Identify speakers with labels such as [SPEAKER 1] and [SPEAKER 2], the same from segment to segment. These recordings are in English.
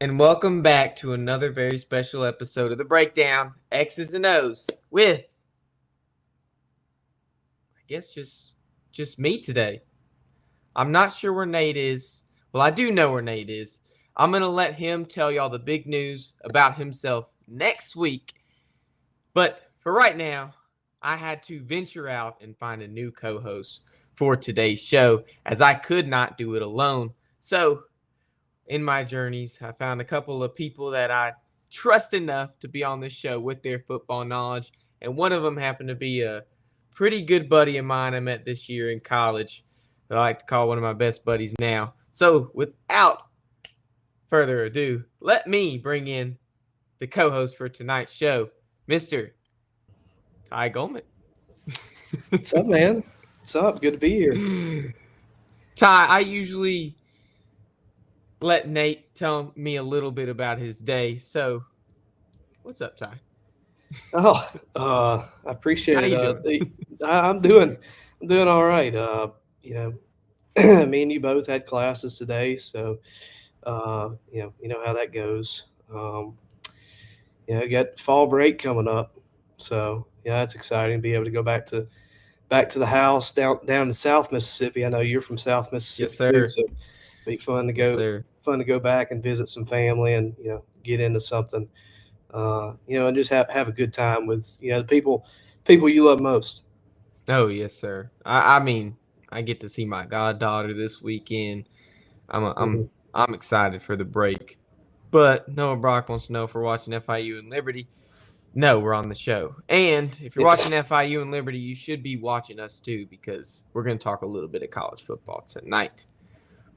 [SPEAKER 1] And welcome back to another very special episode of The Breakdown, X's and O's, with, I guess, just me today. I'm not sure where Nate is. Well, I do know where Nate is. I'm going to let him tell y'all the big news about himself next week. But for right now, I had to venture out and find a new co-host for today's show, as I could not do it alone. So, in my journeys, I found a couple of people that I trust enough to be on this show with their football knowledge. And one of them happened to be a pretty good buddy of mine I met this year in college that I like to call one of my best buddies now. So without further ado, let me bring in the co-host for tonight's show, Mr. Ty Goldman.
[SPEAKER 2] What's up, man? What's up? Good to be here.
[SPEAKER 1] Ty, I usually let Nate tell me a little bit about his day. So, what's up, Ty?
[SPEAKER 2] I appreciate
[SPEAKER 1] How
[SPEAKER 2] it.
[SPEAKER 1] you doing?
[SPEAKER 2] I'm doing all right. Me and you both had classes today, so you know how that goes. Got fall break coming up, so yeah, that's exciting to be able to go back to the house down in South Mississippi. I know you're from South Mississippi,
[SPEAKER 1] Yes, sir.
[SPEAKER 2] too, so it'll be fun to go.
[SPEAKER 1] Yes, sir.
[SPEAKER 2] Fun to go back and visit some family and get into something, and just have a good time with the people you love most.
[SPEAKER 1] Oh, yes, sir. I mean, I get to see my goddaughter this weekend. I'm excited for the break. But Noah Brock wants to know if we're watching FIU and Liberty. No, we're on the show. And if you're watching FIU and Liberty, you should be watching us too, because we're going to talk a little bit of college football tonight.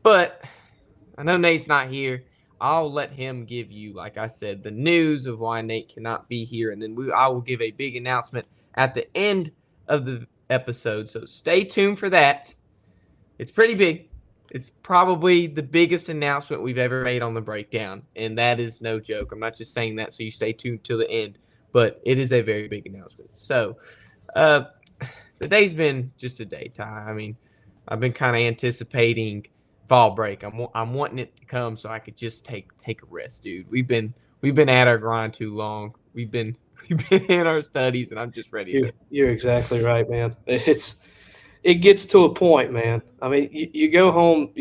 [SPEAKER 1] But I know Nate's not here. I'll let him give you, like I said, the news of why Nate cannot be here. And then I will give a big announcement at the end of the episode. So stay tuned for that. It's pretty big. It's probably the biggest announcement we've ever made on the breakdown. And that is no joke. I'm not just saying that so you stay tuned till the end. But it is a very big announcement. So the day's been just a day, Ty. I mean, I've been kind of anticipating fall break. I'm wanting it to come so I could just take a rest, dude. We've been at our grind too long. We've been in our studies, and I'm just ready.
[SPEAKER 2] You're exactly right, man. It gets to a point, man. I mean, you go home.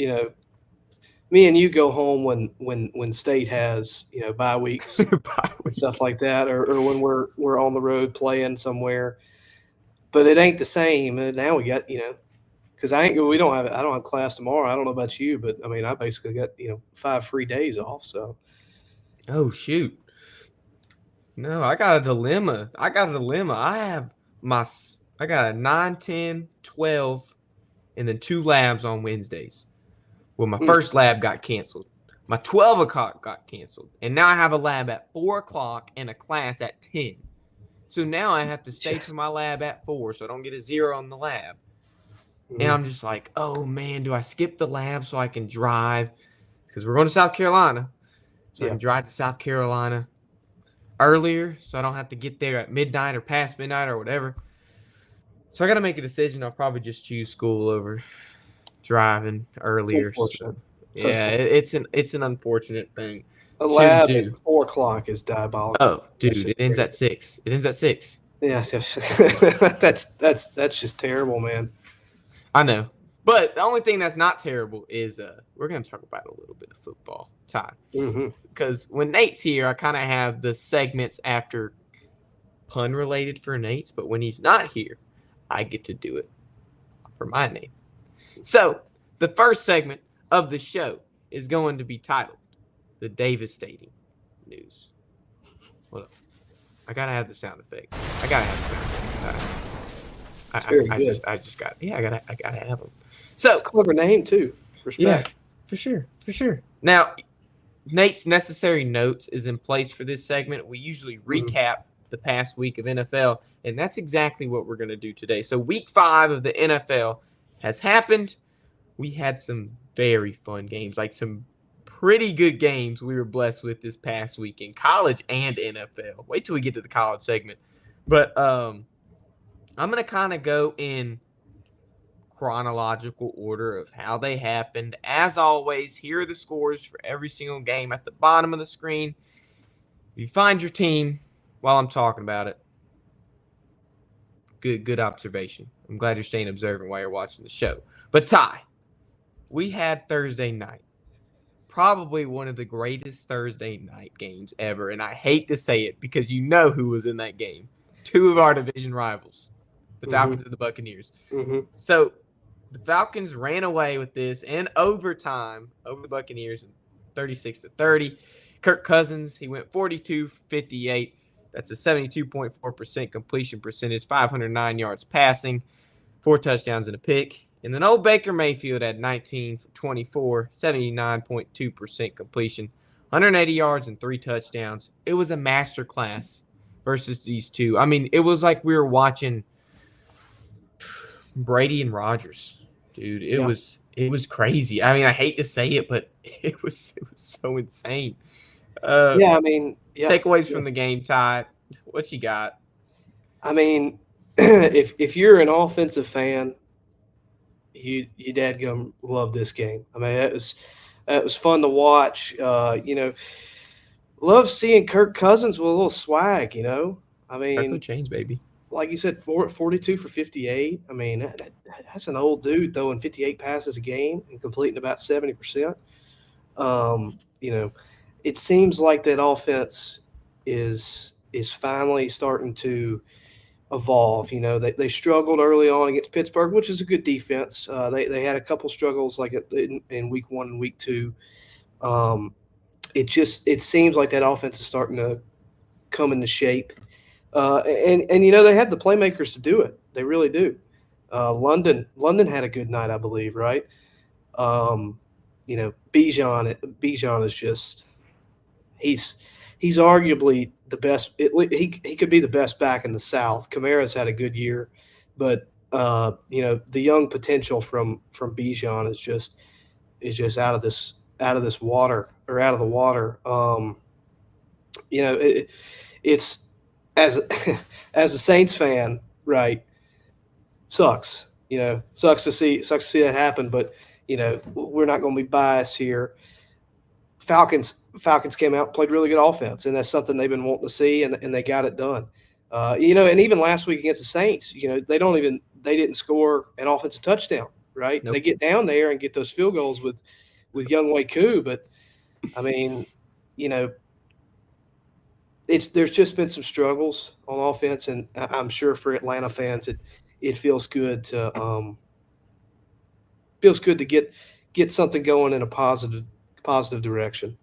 [SPEAKER 2] Me and you go home when state has bye weeks and stuff like that, or when we're on the road playing somewhere. But it ain't the same. And now we got because I don't have class tomorrow. I don't know about you, but I mean, I basically got 5 free days off. So,
[SPEAKER 1] oh shoot, no, I got a dilemma. I got a 9, 10, 12, and then 2 labs on Wednesdays. Well, my first lab got canceled. My 12 o'clock got canceled, and now I have a lab at 4 o'clock and a class at 10. So now I have to stay to my lab at 4, so I don't get a 0 on the lab. And I'm just like, oh, man, do I skip the lab so I can drive? Because we're going to South Carolina. So I can drive to South Carolina earlier so I don't have to get there at midnight or past midnight or whatever. So I got to make a decision. I'll probably just choose school over driving earlier. So, yeah, it's an unfortunate thing.
[SPEAKER 2] A lab at 4 o'clock is diabolical.
[SPEAKER 1] Oh, dude, it ends at 6. It ends at 6.
[SPEAKER 2] Yeah, that's just terrible, man.
[SPEAKER 1] I know. But the only thing that's not terrible is we're going to talk about a little bit of football, Ty. Because when Nate's here, I kind of have the segments after pun related for Nate's, but when he's not here, I get to do it for my name. So the first segment of the show is going to be titled "The Devastating News." Hold up. I gotta have the sound effects. I gotta have them. So
[SPEAKER 2] it's a clever name too. Respect.
[SPEAKER 1] Yeah, for sure. Now, Nate's necessary notes is in place for this segment. We usually recap the past week of NFL, and that's exactly what we're going to do today. So week 5 of the NFL has happened. We had some very fun games, like some pretty good games we were blessed with this past week in college and NFL. Wait till we get to the college segment. But I'm going to kind of go in chronological order of how they happened. As always, here are the scores for every single game at the bottom of the screen. If you find your team while I'm talking about it, good observation. I'm glad you're staying observant while you're watching the show. But Ty, we had Thursday night, probably one of the greatest Thursday night games ever, and I hate to say it because you know who was in that game. 2 of our division rivals, the Falcons and the Buccaneers. So the Falcons ran away with this in overtime over the Buccaneers, 36-30. Kirk Cousins, he went 42 for 58. That's a 72.4% completion percentage, 509 yards passing, 4 touchdowns and a pick. And then old Baker Mayfield had 19 for 24, 79.2% completion, 180 yards and 3 touchdowns. It was a masterclass versus these two. I mean, it was like we were watching Brady and Rodgers, dude. It was crazy. I mean, I hate to say it, but it was so insane. Takeaways from the game, Ty. What you got?
[SPEAKER 2] I mean, if you're an offensive fan, you dadgum love this game. I mean, it was fun to watch. Love seeing Kirk Cousins with a little swag. I mean,
[SPEAKER 1] change, baby.
[SPEAKER 2] Like you said, 42 for 58. I mean, that's an old dude throwing 58 passes a game and completing about 70%. It seems like that offense is finally starting to evolve. They struggled early on against Pittsburgh, which is a good defense. They had a couple struggles like in week 1 and week 2. It seems like that offense is starting to come into shape. And they have the playmakers to do it. They really do. London had a good night, I believe, right? Bijan is just he's arguably the best. He could be the best back in the South. Kamara's had a good year, but the young potential from Bijan is just out of the water. It's as a Saints fan, right? Sucks to see that happen, but we're not going to be biased here. Falcons came out and played really good offense, and that's something they've been wanting to see, and they got it done. And even last week against the Saints, they didn't score an offensive touchdown, right? Nope. They get down there and get those field goals with Younghoe Koo, but I mean, there's just been some struggles on offense, and I'm sure for Atlanta fans, it feels good to get something going in a positive direction.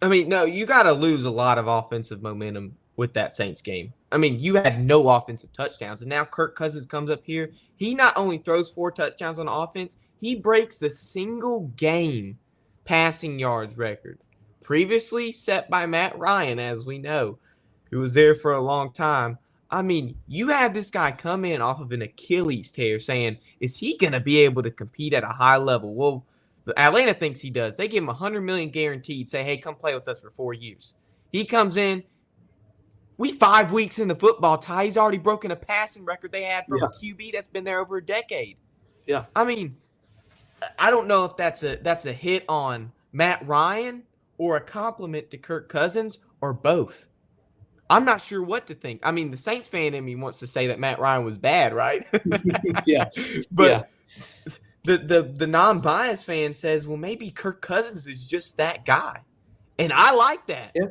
[SPEAKER 1] I mean, no, you got to lose a lot of offensive momentum with that Saints game. I mean, you had no offensive touchdowns, and now Kirk Cousins comes up here. He not only throws 4 touchdowns on offense, he breaks the single game passing yards record, previously set by Matt Ryan, as we know, who was there for a long time. I mean, you had this guy come in off of an Achilles tear saying, is he going to be able to compete at a high level? Well, Atlanta thinks he does. They give him $100 million guaranteed, say, hey, come play with us for 4 years. He comes in. We 5 weeks into football, Ty. He's already broken a passing record they had from a QB that's been there over a decade.
[SPEAKER 2] Yeah.
[SPEAKER 1] I mean, I don't know if that's a hit on Matt Ryan or a compliment to Kirk Cousins or both. I'm not sure what to think. I mean, the Saints fan in me wants to say that Matt Ryan was bad, right?
[SPEAKER 2] Yeah.
[SPEAKER 1] But the non-biased fan says, well, maybe Kirk Cousins is just that guy, and I like that.
[SPEAKER 2] Yeah.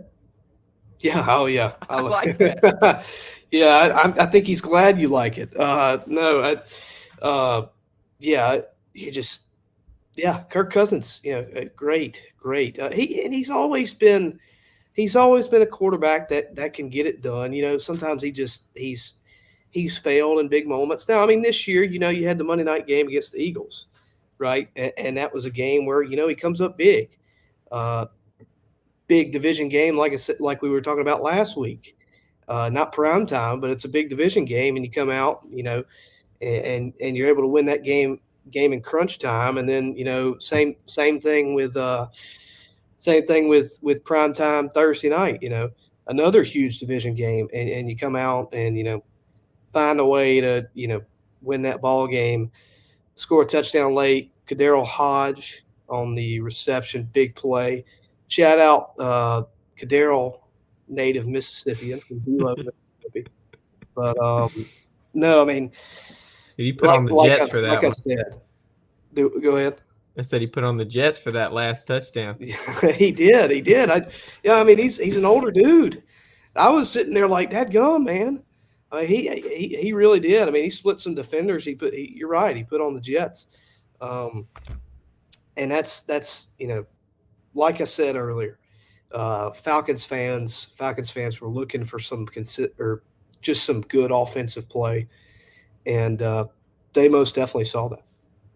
[SPEAKER 2] Yeah. Oh, yeah.
[SPEAKER 1] I like that.
[SPEAKER 2] Yeah. I think he's glad you like it. No. Yeah. You just. Yeah. Kirk Cousins. Great. Great. He's always been a quarterback that can get it done. Sometimes he's failed in big moments. Now, I mean, this year, you had the Monday night game against the Eagles, right? And that was a game where he comes up big. Uh, Big division game, like I said, like we were talking about last week. Not prime time, but it's a big division game, and you come out, and you're able to win that game in crunch time, and then same thing with prime time Thursday night. Another huge division game, and you come out and find a way to win that ball game, score a touchdown late. Kadero Hodge on the reception, big play. Shout out Kadero, native Mississippian from Zelo, Mississippi. But no, I mean,
[SPEAKER 1] He put on the Jets for that
[SPEAKER 2] like
[SPEAKER 1] one.
[SPEAKER 2] I said, go ahead.
[SPEAKER 1] I said he put on the Jets for that last touchdown.
[SPEAKER 2] He did. I mean, he's an older dude. I was sitting there like, "Dadgum, man." I mean, he really did. I mean, he split some defenders. You're right. He put on the Jets, and that's like I said earlier, Falcons fans were looking for or just some good offensive play, and they most definitely saw that.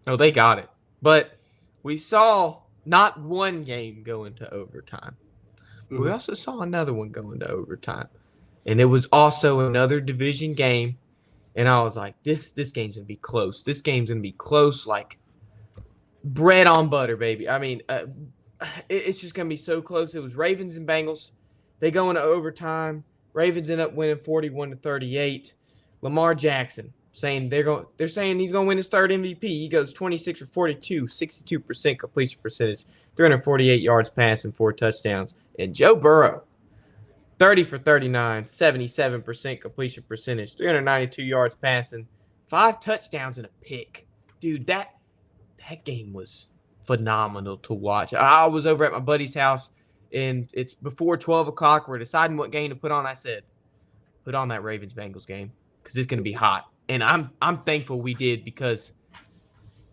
[SPEAKER 1] Oh, they got it. But we saw not one game go into overtime.
[SPEAKER 2] Mm-hmm.
[SPEAKER 1] We also saw another one go into overtime. And it was also another division game. And I was like, this game's going to be close. This game's going to be close like bread on butter, baby. I mean, it's just going to be so close. It was Ravens and Bengals. They go into overtime. Ravens end up winning 41-38. Lamar Jackson they're saying he's going to win his third MVP. He goes 26 for 42, 62% completion percentage, 348 yards passing, 4 touchdowns. And Joe Burrow, 30 for 39, 77% completion percentage, 392 yards passing, 5 touchdowns and a pick. Dude, that game was phenomenal to watch. I was over at my buddy's house, and it's before 12 o'clock. We're deciding what game to put on. I said, put on that Ravens-Bengals game because it's going to be hot. And I'm thankful we did because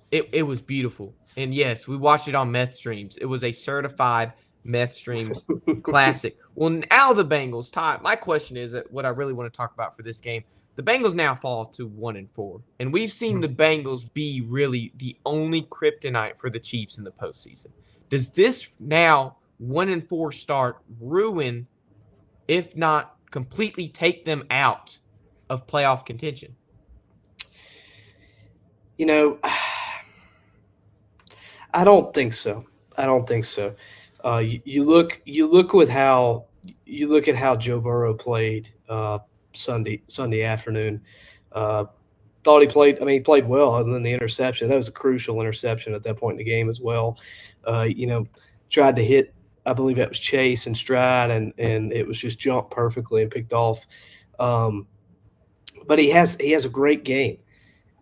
[SPEAKER 1] it was beautiful. And, yes, we watched it on Meth Streams. It was a certified Meth Streams classic. Well, now the Bengals tie. My question is that what I really want to talk about for this game, the Bengals now fall to 1-4. And we've seen the Bengals be really the only kryptonite for the Chiefs in the postseason. Does this now 1-4 start ruin, if not completely take them out of playoff contention?
[SPEAKER 2] I don't think so. You look at how Joe Burrow played Sunday afternoon. Thought he played. I mean, he played well, other than the interception. That was a crucial interception at that point in the game as well. Tried to hit. I believe that was Chase and stride, and it was just jumped perfectly and picked off. But he has a great game,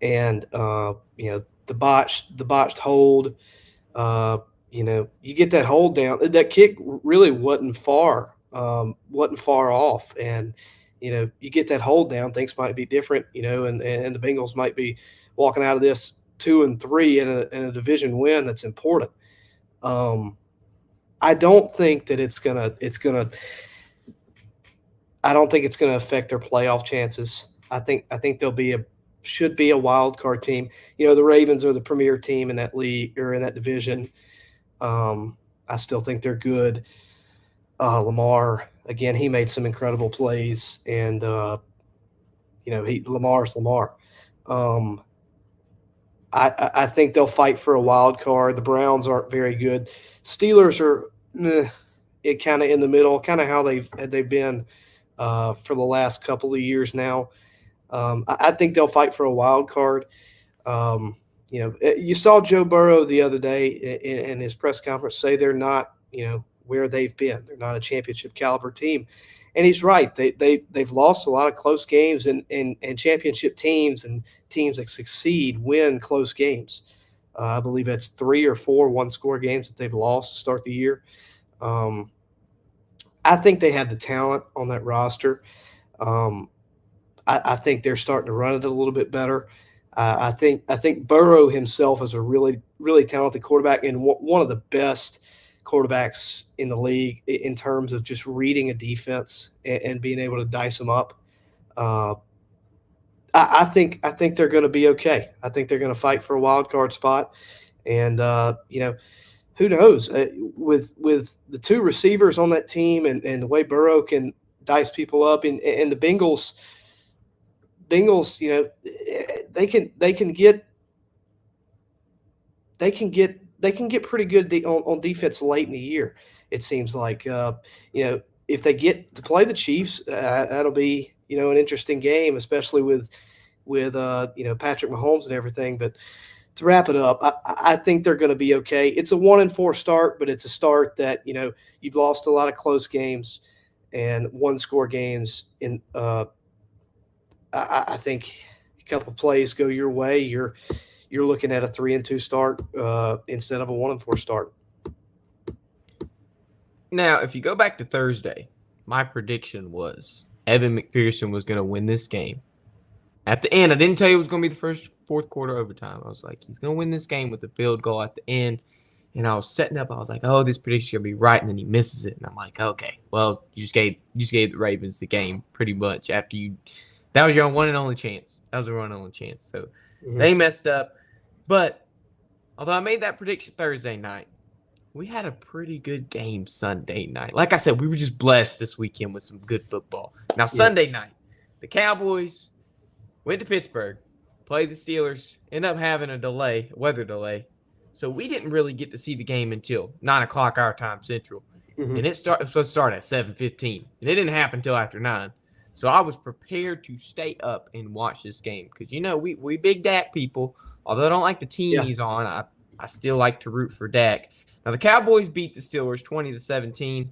[SPEAKER 2] and the botched hold. You get that hold down. That kick really wasn't far off, and you get that hold down. Things might be different, and the Bengals might be walking out of this 2-3 in a division win that's important. I don't think that it's gonna affect their playoff chances. I think should be a wild card team. The Ravens are the premier team in that league or in that division. I still think they're good. Lamar, again, he made some incredible plays, and Lamar's Lamar. I think they'll fight for a wild card. The Browns aren't very good. Steelers are kind of in the middle, kind of how they've been for the last couple of years now. I think they'll fight for a wild card. You saw Joe Burrow the other day in his press conference say they're not, where they've been. They're not a championship caliber team, and he's right. They've lost a lot of close games, and championship teams and teams that succeed win close games. I believe that's 3 or 4 one-score games that they've lost to start the year. Um, I think they have the talent on that roster. Um, I think they're starting to run it a little bit better. I think Burrow himself is a really talented quarterback and one of the best quarterbacks in the league in terms of just reading a defense and being able to dice them up. Uh, I think they're going to be okay. I think they're going to fight for a wild card spot, and who knows with the two receivers on that team and the way Burrow can dice people up and the Bengals, they can get pretty good on defense late in the year. It seems like if they get to play the Chiefs, that'll be an interesting game, especially with Patrick Mahomes and everything. But to wrap it up, I think they're going to be okay. It's a 1-4 start, but it's a start that you've lost a lot of close games and one-score games. I think a couple plays go your way, you're looking at a 3-2 start instead of a 1-4 start.
[SPEAKER 1] Now, if you go back to Thursday, my prediction was Evan McPherson was going to win this game. At the end, I didn't tell you it was going to be the fourth quarter overtime. I was like, he's going to win this game with a field goal at the end. And I was setting up. I was like, oh, this prediction will be right. And then he misses it. And I'm like, okay, well, you just gave the Ravens the game pretty much after you. That was your one and only chance. That was your one and only chance. So they messed up. But although I made that prediction Thursday night, we had a pretty good game Sunday night. Like I said, we were just blessed this weekend with some good football. Now, Sunday night, the Cowboys went to Pittsburgh, played the Steelers, ended up having a weather delay. So we didn't really get to see the game until 9 o'clock our time Central.
[SPEAKER 2] Mm-hmm.
[SPEAKER 1] And it was supposed to start at 7:15. And it didn't happen until after 9. So I was prepared to stay up and watch this game. Because, we big Dak people. Although I don't like the team he's on, I still like to root for Dak. Now, the Cowboys beat the Steelers 20-17.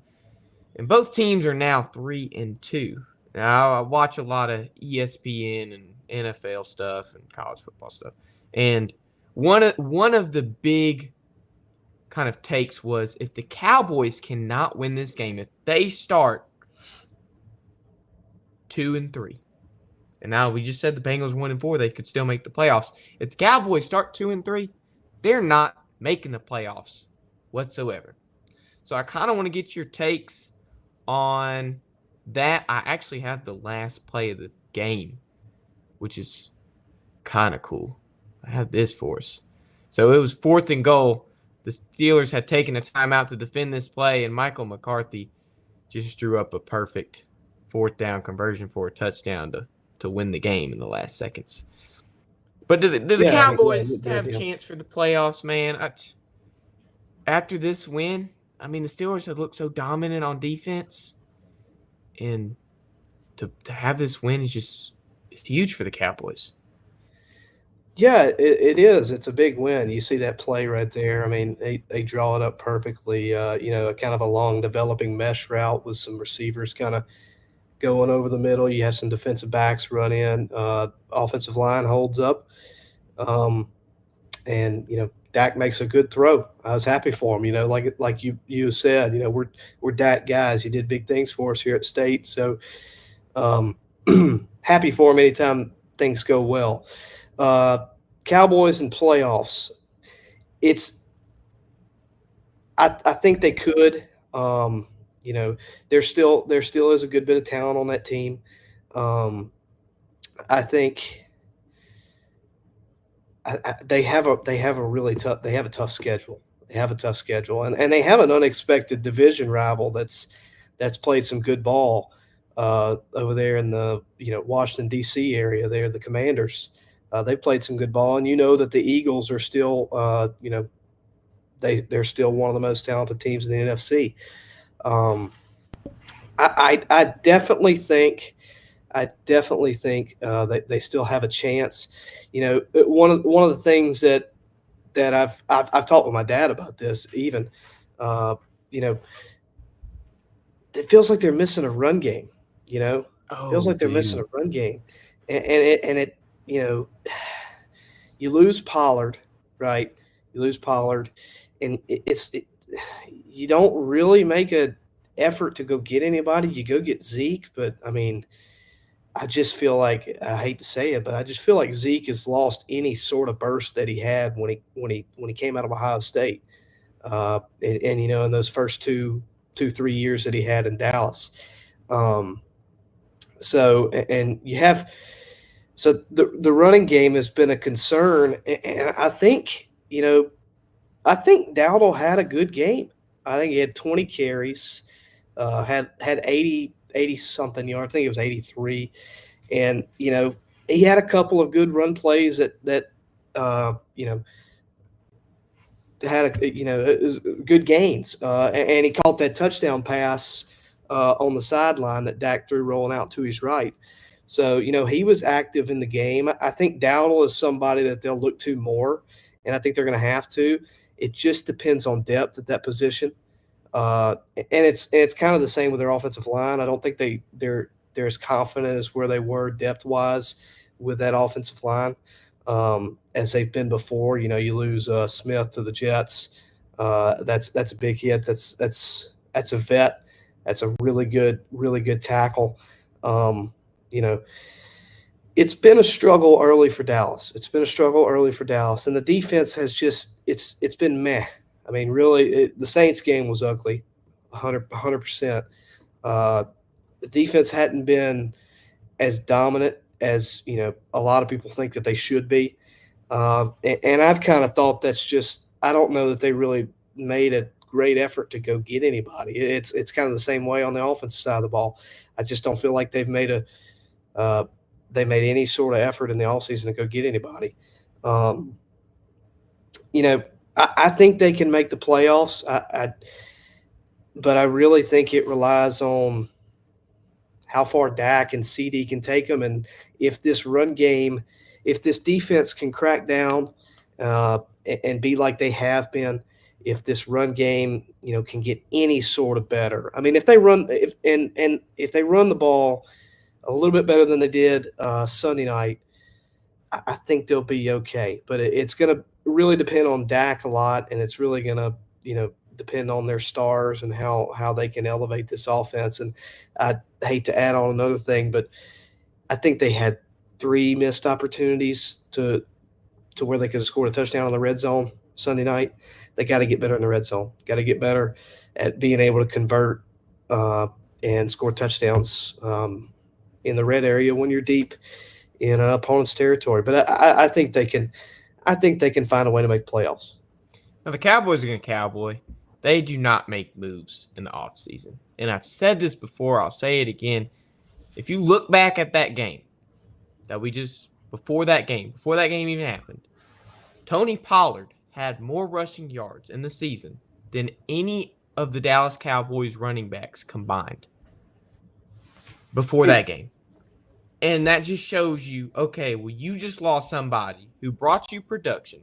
[SPEAKER 1] And both teams are now 3-2. Now, I watch a lot of ESPN and NFL stuff and college football stuff. And one of the big kind of takes was if the Cowboys cannot win this game, if they start 2-3, and now we just said the Bengals 1-4, they could still make the playoffs. If the Cowboys start 2-3, they're not making the playoffs whatsoever. So I kind of want to get your takes on that. I actually have the last play of the game, which is kind of cool. I have this for us. So it was 4th and goal. The Steelers had taken a timeout to defend this play, and Michael McCarthy just drew up a perfect 4th down conversion for a touchdown to win the game in the last seconds. But do the Cowboys have a chance for the playoffs, man? After this win, I mean, the Steelers have looked so dominant on defense, and to have this win it's huge for the Cowboys.
[SPEAKER 2] Yeah, it is. It's a big win. You see that play right there. I mean, they draw it up perfectly. A kind of a long developing mesh route with some receivers kind of going over the middle. You have some defensive backs run in. Offensive line holds up. And Dak makes a good throw. I was happy for him. Like you said, we're Dak guys. He did big things for us here at State. So happy for him anytime things go well. Cowboys and playoffs. I think they could. There still is a good bit of talent on that team. I think they have a tough schedule. They have a tough schedule, and they have an unexpected division rival that's played some good ball over there in the Washington D.C. area. There, the Commanders. They played some good ball, and that the Eagles are still they're still one of the most talented teams in the NFC. I definitely think that they still have a chance. One of the things that I've talked with my dad about this. Even it feels like they're missing a run game. It feels like they're missing a run game, and it you lose Pollard, right? you lose Pollard, and you don't really make a effort to go get anybody. You go get Zeke, but I mean, I just feel like I hate to say it, but I just feel like Zeke has lost any sort of burst that he had when he came out of Ohio State, and in those first 3 years that he had in Dallas. Um, so and you have so the running game has been a concern, and I think Dowdle had a good game. I think he had 20 carries, had 80 something yards. I think it was 83, and he had a couple of good run plays that uh, you know had good gains, and he caught that touchdown pass on the sideline that Dak threw rolling out to his right. So he was active in the game. I think Dowdle is somebody that they'll look to more, and I think they're going to have to. It just depends on depth at that position, and it's kind of the same with their offensive line. I don't think they're as confident as where they were depth wise with that offensive line, as they've been before. You lose Smith to the Jets. That's a big hit. That's a vet. That's a really good tackle. You know, it's been a struggle early for Dallas. And the defense has it's been meh. I mean, really, the Saints game was ugly, 100%. The defense hadn't been as dominant as a lot of people think that they should be. And I've kind of thought that's just I don't know that they really made a great effort to go get anybody. It's kind of the same way on the offensive side of the ball. I just don't feel like they made any sort of effort in the offseason to go get anybody. Um, I think they can make the playoffs. But I really think it relies on how far Dak and CD can take them, and if this defense can crack down and be like they have been, if this run game can get any sort of better. I mean, if they run the ball a little bit better than they did Sunday night, I think they'll be okay. But it's going to really depend on Dak a lot, and it's really going to depend on their stars and how they can elevate this offense. And I hate to add on another thing, but I think they had 3 missed opportunities to where they could have scored a touchdown in the red zone Sunday night. They got to get better in the red zone. Got to get better at being able to convert and score touchdowns in the red area when you're deep in opponent's territory. But I think they can. I think they can find a way to make playoffs.
[SPEAKER 1] Now, the Cowboys are going to cowboy. They do not make moves in the offseason. And I've said this before. I'll say it again. If you look back at that game before that game even happened, Tony Pollard had more rushing yards in the season than any of the Dallas Cowboys running backs combined before that game. And that just shows you, okay, well, you just lost somebody who brought you production,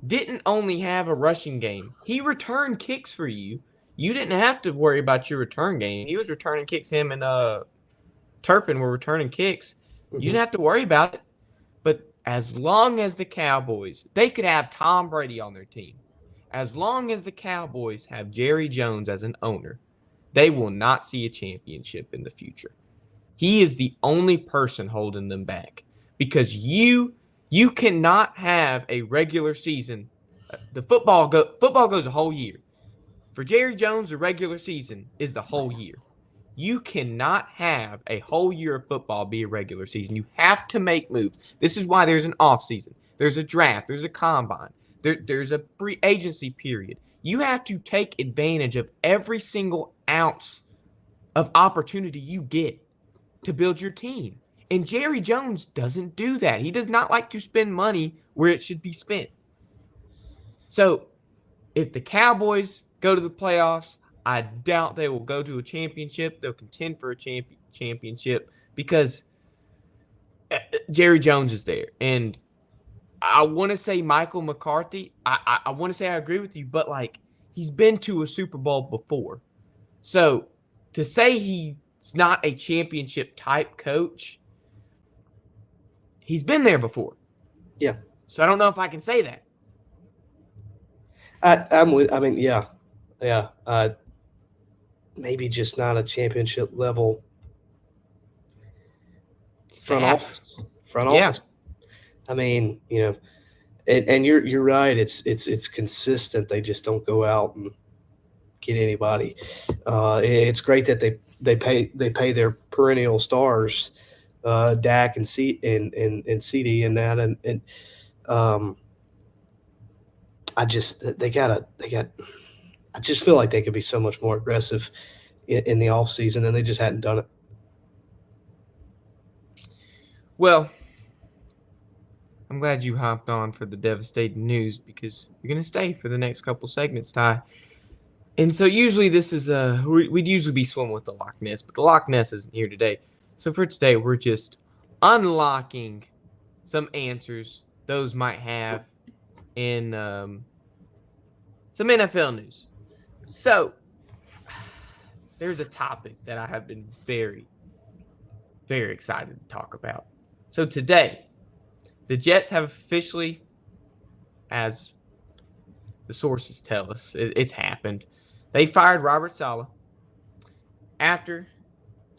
[SPEAKER 1] didn't only have a rushing game. He returned kicks for you. You didn't have to worry about your return game. He was returning kicks. Him and Turpin were returning kicks. You didn't have to worry about it. But as long as the Cowboys, they could have Tom Brady on their team. As long as the Cowboys have Jerry Jones as an owner, they will not see a championship in the future. He is the only person holding them back because you cannot have a regular season. The football goes a whole year. For Jerry Jones, the regular season is the whole year. You cannot have a whole year of football be a regular season. You have to make moves. This is why there's an offseason. There's a draft. There's a combine. There's a free agency period. You have to take advantage of every single ounce of opportunity you get to build your team. And Jerry Jones doesn't do that. He does not like to spend money where it should be spent. So if the Cowboys go to the playoffs, I doubt they will go to a championship. They'll contend for a championship because Jerry Jones is there. And I want to say Michael McCarthy. I want to say I agree with you, but he's been to a Super Bowl before. So to say he's not a championship type coach, he's been there before.
[SPEAKER 2] Yeah.
[SPEAKER 1] So I don't know if I can say that.
[SPEAKER 2] I'm with. I mean, yeah, yeah. Maybe just not a championship level front
[SPEAKER 1] Staff.
[SPEAKER 2] office. Front
[SPEAKER 1] Yeah.
[SPEAKER 2] office. I mean, and you're right. It's consistent. They just don't go out and get anybody. It's great that they pay their perennial stars, Dak and CD and that and um, they got. I just feel like they could be so much more aggressive in the off season, and they just hadn't done it.
[SPEAKER 1] Well, I'm glad you hopped on for the devastating news because you're going to stay for the next couple segments, Ty. And so usually this is we'd usually be swimming with the Loch Ness, but the Loch Ness isn't here today. So for today, we're just unlocking some answers those might have in some NFL news. So there's a topic that I have been very, very excited to talk about. So today, the Jets have officially, as the sources tell us, it's happened. They fired Robert Saleh after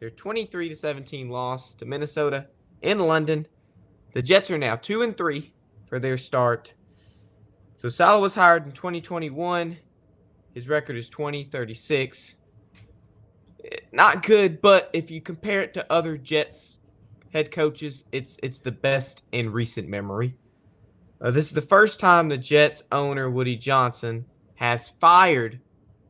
[SPEAKER 1] their 23-17 loss to Minnesota in London. The Jets are now 2-3 for their start. So Saleh was hired in 2021. His record is 20-36. Not good, but if you compare it to other Jets head coaches, it's the best in recent memory. This is the first time the Jets owner Woody Johnson has fired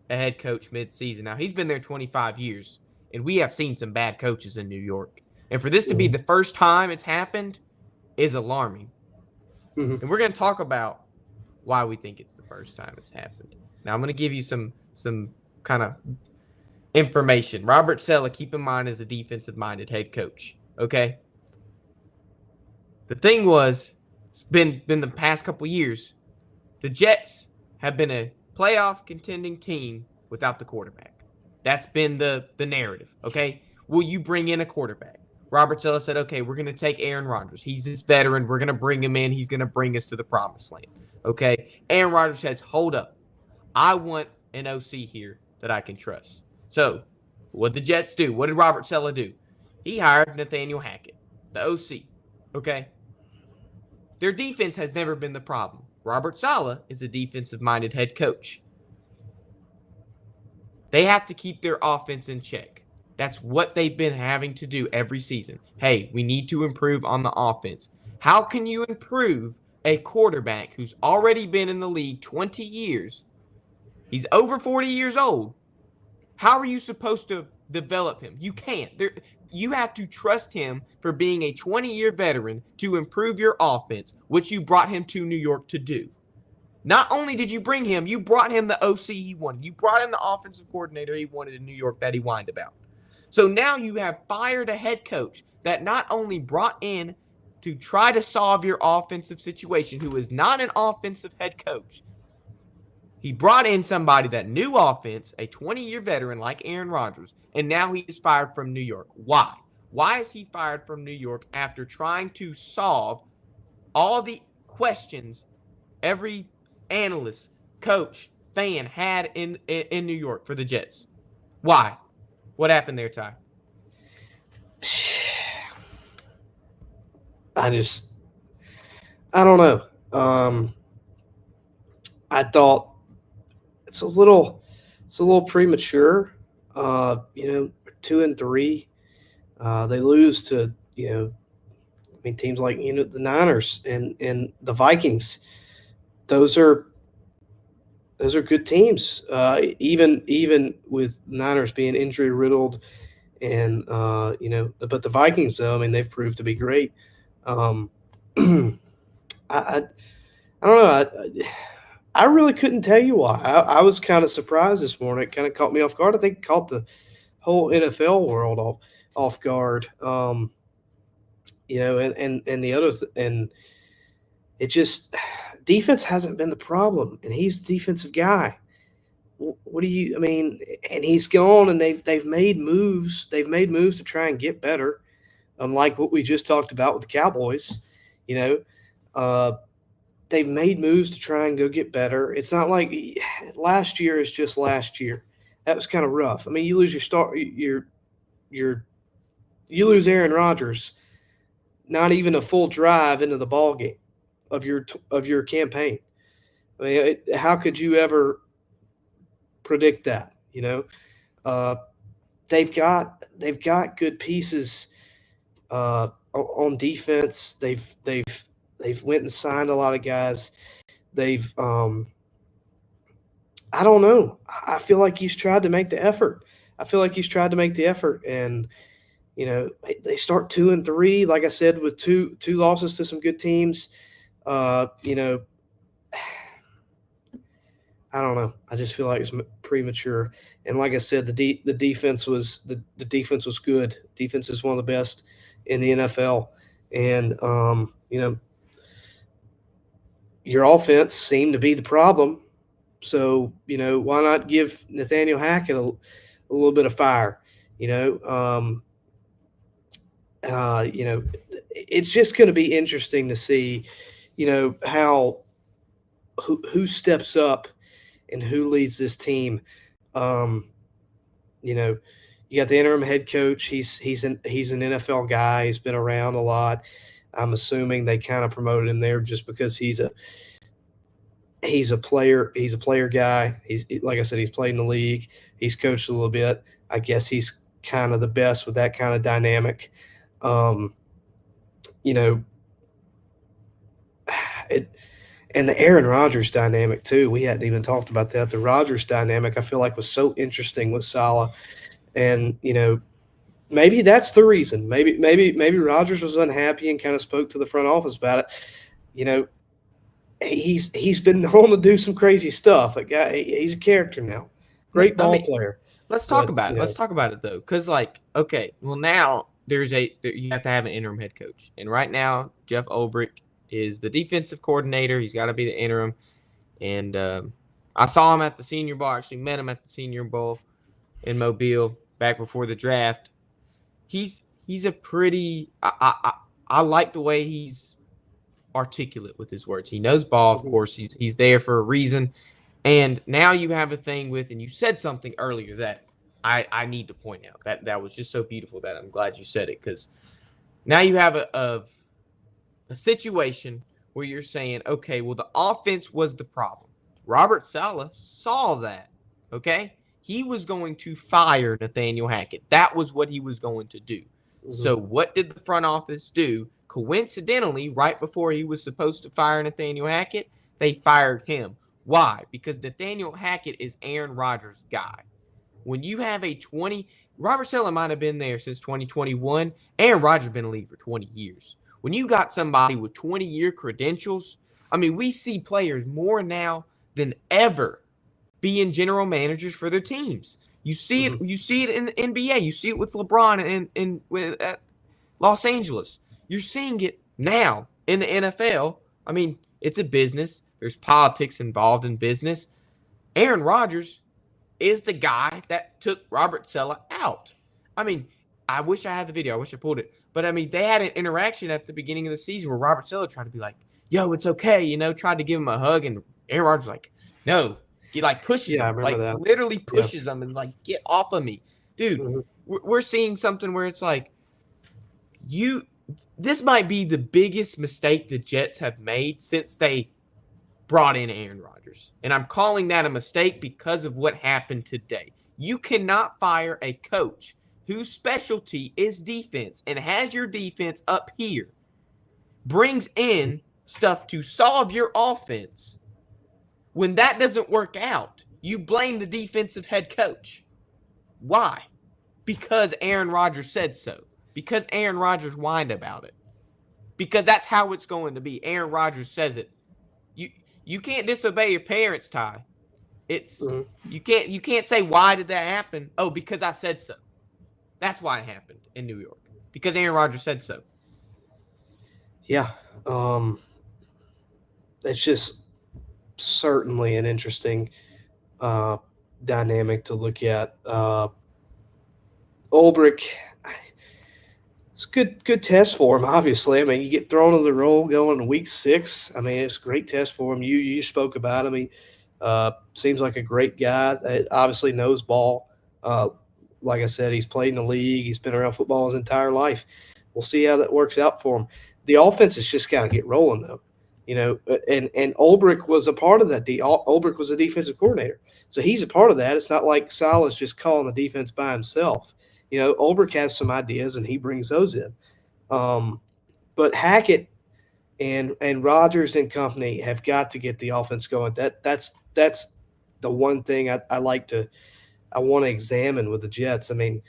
[SPEAKER 1] a head coach mid-season. Now, he's been there 25 years, and we have seen some bad coaches in New York. And for this to be the first time it's happened is alarming.
[SPEAKER 2] Mm-hmm.
[SPEAKER 1] And we're going to talk about why we think it's the first time it's happened. Now, I'm going to give you some kind of information. Robert Saleh, keep in mind, is a defensive-minded head coach, okay? The thing was, it's been the past couple years, the Jets have been a playoff contending team without the quarterback. That's been the narrative, okay? Will you bring in a quarterback? Robert Saleh said, okay, we're going to take Aaron Rodgers. He's this veteran. We're going to bring him in. He's going to bring us to the promised land, okay? Aaron Rodgers says, hold up. I want an OC here that I can trust. So what did the Jets do? What did Robert Saleh do? He hired Nathaniel Hackett, the OC, okay? Their defense has never been the problem. Robert Saleh is a defensive-minded head coach. They have to keep their offense in check. That's what they've been having to do every season. Hey, we need to improve on the offense. How can you improve a quarterback who's already been in the league 20 years? He's over 40 years old. How are you supposed to develop him? You can't. You have to trust him for being a 20-year veteran to improve your offense, which you brought him to New York to do. Not only did you bring him, you brought him the OC he wanted. You brought him the offensive coordinator he wanted in New York that he whined about. So now you have fired a head coach that not only brought in to try to solve your offensive situation, who is not an offensive head coach. He brought in somebody that knew offense, a 20-year veteran like Aaron Rodgers, and now he is fired from New York. Why? Why is he fired from New York after trying to solve all the questions every analyst, coach, fan had in New York for the Jets? Why? What happened there, Ty?
[SPEAKER 2] I don't know. I thought it's a little premature. 2-3. They lose to teams like the Niners and the Vikings. Those are good teams. Even with Niners being injury riddled, and but the Vikings though, they've proved to be great. I don't know. I really couldn't tell you why. I was kind of surprised this morning. It kind of caught me off guard. I think it caught the whole NFL world off guard. And the others, and it just defense hasn't been the problem, and he's the defensive guy. What do you? And he's gone, and they've made moves. They've made moves to try and get better, unlike what we just talked about with the Cowboys. they've made moves to try and go get better. It's not like last year is just last year. That was kind of rough. I mean, you lose your you lose Aaron Rodgers, not even a full drive into the ball game of your campaign. I mean, how could you ever predict that? Uh, they've got good pieces on defense. They've went and signed a lot of guys. They've I don't know. I feel like he's tried to make the effort. And they start 2-3. Like I said, with two losses to some good teams. Uh, you know, I don't know. I just feel like it's premature. And like I said, the defense was the defense was good. Defense is one of the best in the NFL, and your offense seemed to be the problem. So why not give Nathaniel Hackett a little bit of fire? You know, um, it's just going to be interesting to see, how who steps up and who leads this team. Um, you know, you got the interim head coach. He's an NFL guy. He's been around a lot. I'm assuming they kind of promoted him there just because he's a player. He's a player guy. He's like I said, he's played in the league. He's coached a little bit. I guess he's kind of the best with that kind of dynamic. Um, you know, it and the Aaron Rodgers dynamic too. We hadn't even talked about that. The Rodgers dynamic I feel like was so interesting with Salah, and maybe that's the reason. Maybe Rodgers was unhappy and kind of spoke to the front office about it. You know, he's been known to do some crazy stuff. He's a character now. Great ball player.
[SPEAKER 1] Let's talk about it. Let's talk about it though, because okay, well now you have to have an interim head coach, and right now Jeff Ulbrich is the defensive coordinator. He's got to be the interim, and I saw him at the Senior Bowl. I actually met him at the Senior Bowl in Mobile back before the draft. He's a pretty. I like the way he's articulate with his words. He knows ball, of course. He's there for a reason. And now you have a thing with, and you said something earlier that I need to point out. That was just so beautiful that I'm glad you said it, because now you have a situation where you're saying, okay, well, the offense was the problem. Robert Saleh saw that, okay? He was going to fire Nathaniel Hackett. That was what he was going to do. Mm-hmm. So what did the front office do? Coincidentally, right before he was supposed to fire Nathaniel Hackett, they fired him. Why? Because Nathaniel Hackett is Aaron Rodgers' guy. When you have Robert Saleh might have been there since 2021. Aaron Rodgers has been in the league for 20 years. When you got somebody with 20-year credentials, I mean, we see players more now than ever being general managers for their teams. You see it. You see it in the NBA. You see it with LeBron and with Los Angeles. You're seeing it now in the NFL. I mean, it's a business. There's politics involved in business. Aaron Rodgers is the guy that took Robert Saleh out. I mean, I wish I had the video. I wish I pulled it. But, I mean, they had an interaction at the beginning of the season where Robert Saleh tried to be like, yo, it's okay, tried to give him a hug. And Aaron Rodgers was like, no. He, pushes him.
[SPEAKER 2] I remember that.
[SPEAKER 1] Literally pushes him and, get off of me. Dude, we're seeing something where it's like, this might be the biggest mistake the Jets have made since they brought in Aaron Rodgers. And I'm calling that a mistake because of what happened today. You cannot fire a coach whose specialty is defense and has your defense up here, brings in stuff to solve your offense. When that doesn't work out, you blame the defensive head coach. Why? Because Aaron Rodgers said so. Because Aaron Rodgers whined about it. Because that's how it's going to be. Aaron Rodgers says it. You can't disobey your parents, Ty. It's you can't say, why did that happen? Oh, because I said so. That's why it happened in New York. Because Aaron Rodgers said so.
[SPEAKER 2] Yeah. It's just certainly an interesting dynamic to look at. Ulbrich, It's a good test for him, obviously. I mean, you get thrown in the role going in week 6. I mean, it's a great test for him. You spoke about him. He seems like a great guy. Obviously knows ball. Uh, like I said, he's played in the league. He's been around football his entire life. We'll see how that works out for him. The offense is just kind of get rolling, though. And Ulbrich was a part of that. Ulbrich was a defensive coordinator, so he's a part of that. It's not like Saleh's just calling the defense by himself. Ulbrich has some ideas, and he brings those in. But Hackett and Rodgers and company have got to get the offense going. That's the one thing I want to examine with the Jets. I mean,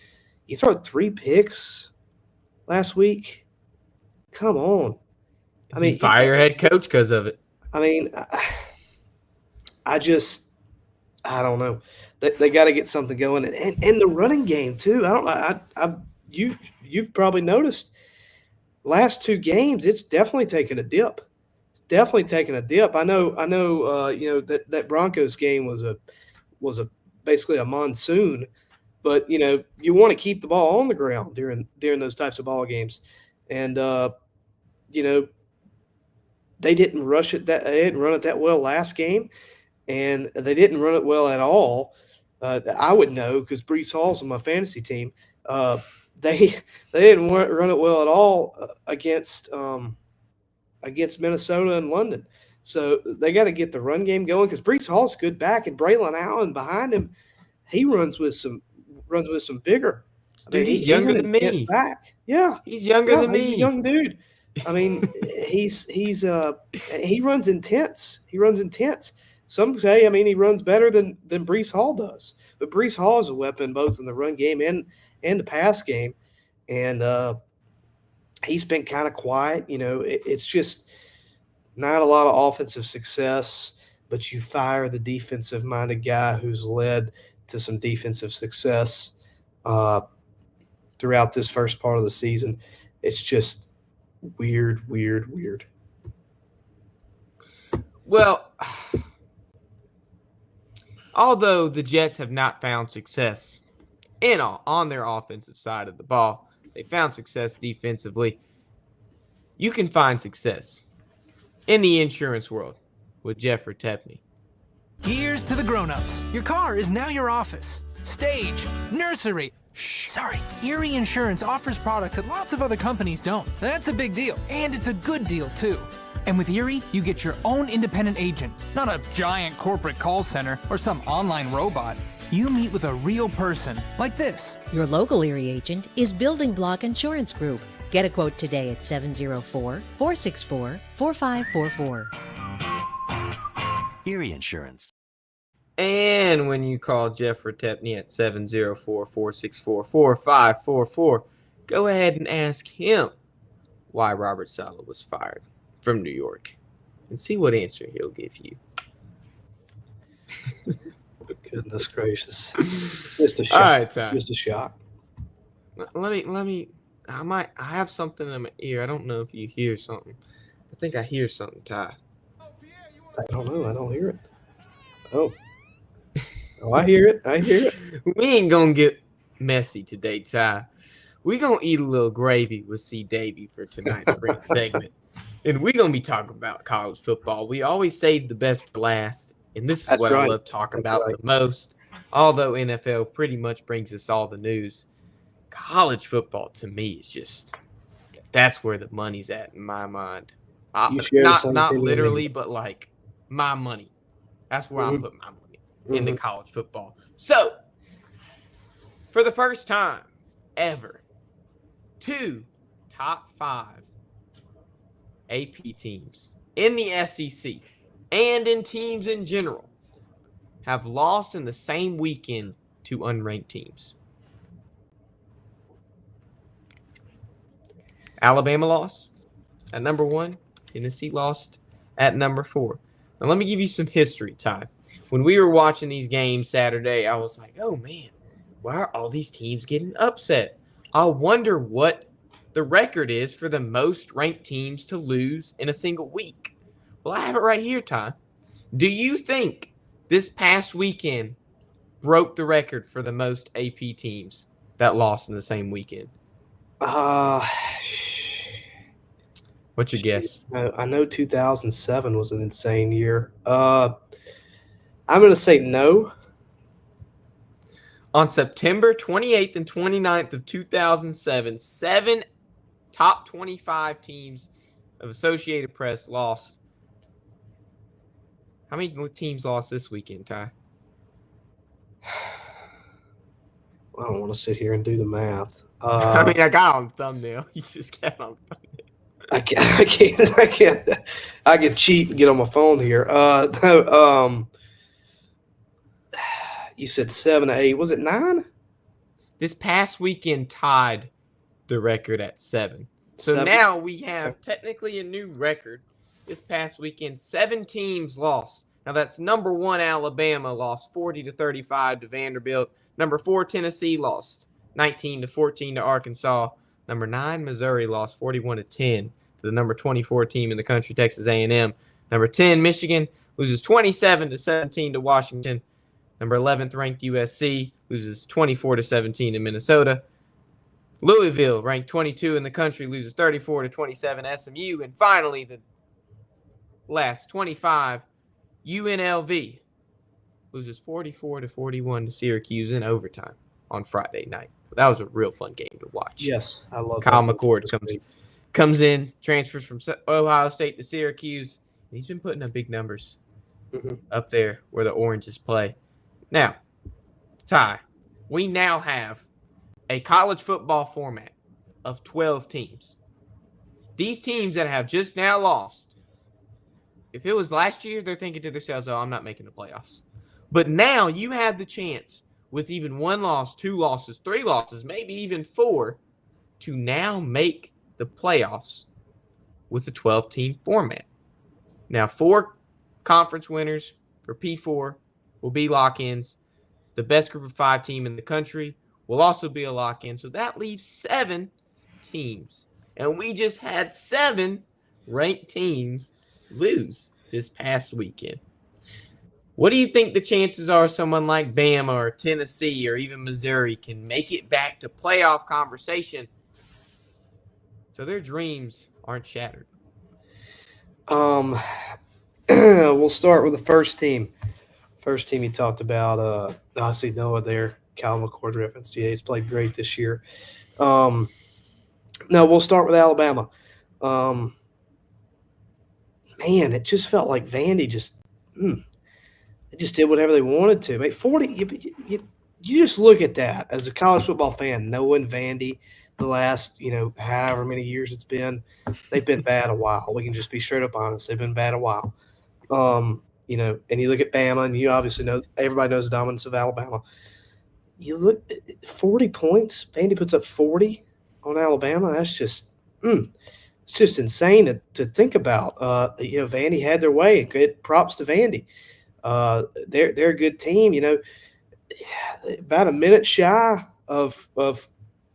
[SPEAKER 2] you throw 3 picks last week. Come on. I mean,
[SPEAKER 1] you fire your head coach because of it.
[SPEAKER 2] I mean, I don't know. They got to get something going, and the running game too. You've probably noticed last 2 games, it's definitely taken a dip. I know. That Broncos game was basically a monsoon, but you want to keep the ball on the ground during those types of ball games, and they didn't rush it they didn't run it that well last game, and they didn't run it well at all. I would know because Brees Hall's on my fantasy team. They didn't run it well at all against Minnesota and London. So they got to get the run game going because Brees Hall's a good back, and Braylon Allen behind him, he runs with some vigor.
[SPEAKER 1] Dude, he's younger than me.
[SPEAKER 2] Back. Yeah,
[SPEAKER 1] he's younger than me.
[SPEAKER 2] He's a young dude. I mean, he runs intense. Some say, I mean, he runs better than Brees Hall does. But Brees Hall is a weapon both in the run game and the pass game, and he's been kind of quiet. It's just not a lot of offensive success. But you fire the defensive-minded guy who's led to some defensive success throughout this first part of the season. It's just weird.
[SPEAKER 1] Well, although the Jets have not found success on their offensive side of the ball, they found success defensively. You can find success in the insurance world with Jeffrey Tepney.
[SPEAKER 3] Here's to the grown-ups. Your car is now your office, stage, nursery. Sorry, Erie Insurance offers products that lots of other companies don't. That's a big deal, and it's a good deal, too. And with Erie, you get your own independent agent, not a giant corporate call center or some online robot. You meet with a real person, like this.
[SPEAKER 4] Your local Erie agent is Building Block Insurance Group. Get a quote today at 704-464-4544.
[SPEAKER 5] Erie Insurance.
[SPEAKER 1] And when you call Jeffrey Tepney at 704-464-4544, go ahead and ask him why Robert Saleh was fired from New York and see what answer he'll give you.
[SPEAKER 2] Goodness gracious. Just a shock.
[SPEAKER 1] All right, Ty.
[SPEAKER 2] Just a shock.
[SPEAKER 1] Let me I have something in my ear. I don't know if you hear something. I think I hear something, Ty.
[SPEAKER 2] I don't know. I don't hear it. Oh, I hear it.
[SPEAKER 1] We ain't gonna get messy today, Ty. We gonna eat a little gravy with C. Davy for tonight's spring segment. And we're gonna be talking about college football. We always save the best for last, and this is
[SPEAKER 2] That's
[SPEAKER 1] what
[SPEAKER 2] right.
[SPEAKER 1] I love talking about the most. Although NFL pretty much brings us all the news, college football to me is just that's where the money's at in my mind. Not literally, but like my money. That's where I'm putting my money into college football. So, for the first time ever, 2 top 5 AP teams in the SEC and in teams in general have lost in the same weekend to unranked teams. Alabama lost at number 1. Tennessee lost at number 4. Now, let me give you some history, Ty. When we were watching these games Saturday, I was like, oh, man, why are all these teams getting upset? I wonder what the record is for the most ranked teams to lose in a single week. Well, I have it right here, Ty. Do you think this past weekend broke the record for the most AP teams that lost in the same weekend?
[SPEAKER 2] Uh,
[SPEAKER 1] What's your guess?
[SPEAKER 2] I know 2007 was an insane year. I'm going to say no.
[SPEAKER 1] On September 28th and 29th of 2007, 7 top 25 teams of Associated Press lost. How many teams lost this weekend, Ty?
[SPEAKER 2] I don't want to sit here and do the math.
[SPEAKER 1] I mean, I got on the thumbnail. You just got on the thumbnail.
[SPEAKER 2] I can cheat and get on my phone here. No, you said 7 to 8. Was it 9?
[SPEAKER 1] This past weekend tied the record at 7. So
[SPEAKER 2] 7.
[SPEAKER 1] now we have technically a new record. This past weekend, 7 teams lost. Now that's number 1 Alabama lost 40-35 to Vanderbilt. Number 4 Tennessee lost 19-14 to Arkansas. Number 9 Missouri lost 41-10 to the number 24 team in the country, Texas A&M. Number 10 Michigan loses 27-17 to Washington. Number 11th ranked USC loses 24-17 to Minnesota. Louisville, ranked 22 in the country, loses 34-27 SMU. And finally, the last 25, UNLV loses 44-41 to Syracuse in overtime on Friday night. That was a real fun game to watch.
[SPEAKER 2] Yes, I love
[SPEAKER 1] Kyle
[SPEAKER 2] that.
[SPEAKER 1] McCord comes in, transfers from Ohio State to Syracuse. And he's been putting up big numbers up there where the Oranges play. Now, Ty, we now have a college football format of 12 teams. These teams that have just now lost, if it was last year, they're thinking to themselves, oh, I'm not making the playoffs. But now you have the chance with even 1 loss, 2 losses, 3 losses, maybe even 4, to now make the playoffs with the 12-team format. Now, 4 conference winners for P4 will be lock-ins. The best group of 5 team in the country will also be a lock-in. So that leaves 7 teams. And we just had 7 ranked teams lose this past weekend. What do you think the chances are someone like Bama or Tennessee or even Missouri can make it back to playoff conversation so their dreams aren't shattered?
[SPEAKER 2] We'll start with the first team. First team you talked about. I see Noah there. Kyle McCord reference. Yeah, he's played great this year. No, we'll start with Alabama. Man, it just felt like Vandy just they just did whatever they wanted to. Make 40. You just look at that as a college football fan, knowing Vandy the last however many years it's been. They've been bad a while. We can just be straight up honest. They've been bad a while. And you look at Bama, and you obviously know everybody knows the dominance of Alabama. You look at 40 points. Vandy puts up 40 on Alabama. That's just it's just insane to think about. Vandy had their way. Good props to Vandy. They're a good team. About a minute shy of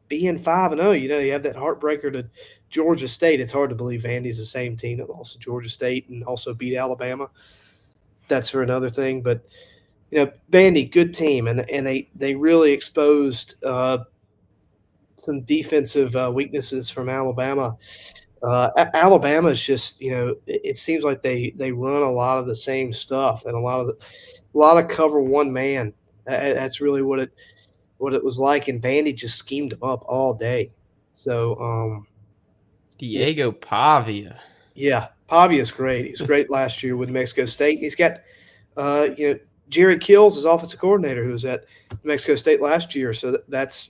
[SPEAKER 2] being 5-0. You have that heartbreaker to Georgia State. It's hard to believe Vandy's the same team that lost to Georgia State and also beat Alabama. That's for another thing, but Vandy, good team, and they really exposed some defensive weaknesses from Alabama. Alabama is just it seems like they run a lot of the same stuff and a lot of cover one man. That's really what it was like, and Vandy just schemed them up all day. So
[SPEAKER 1] Diego Pavia.
[SPEAKER 2] Yeah, Pavia's great. He's great last year with Mexico State. He's got, Jerry Kills, his offensive coordinator, who was at Mexico State last year. So that's,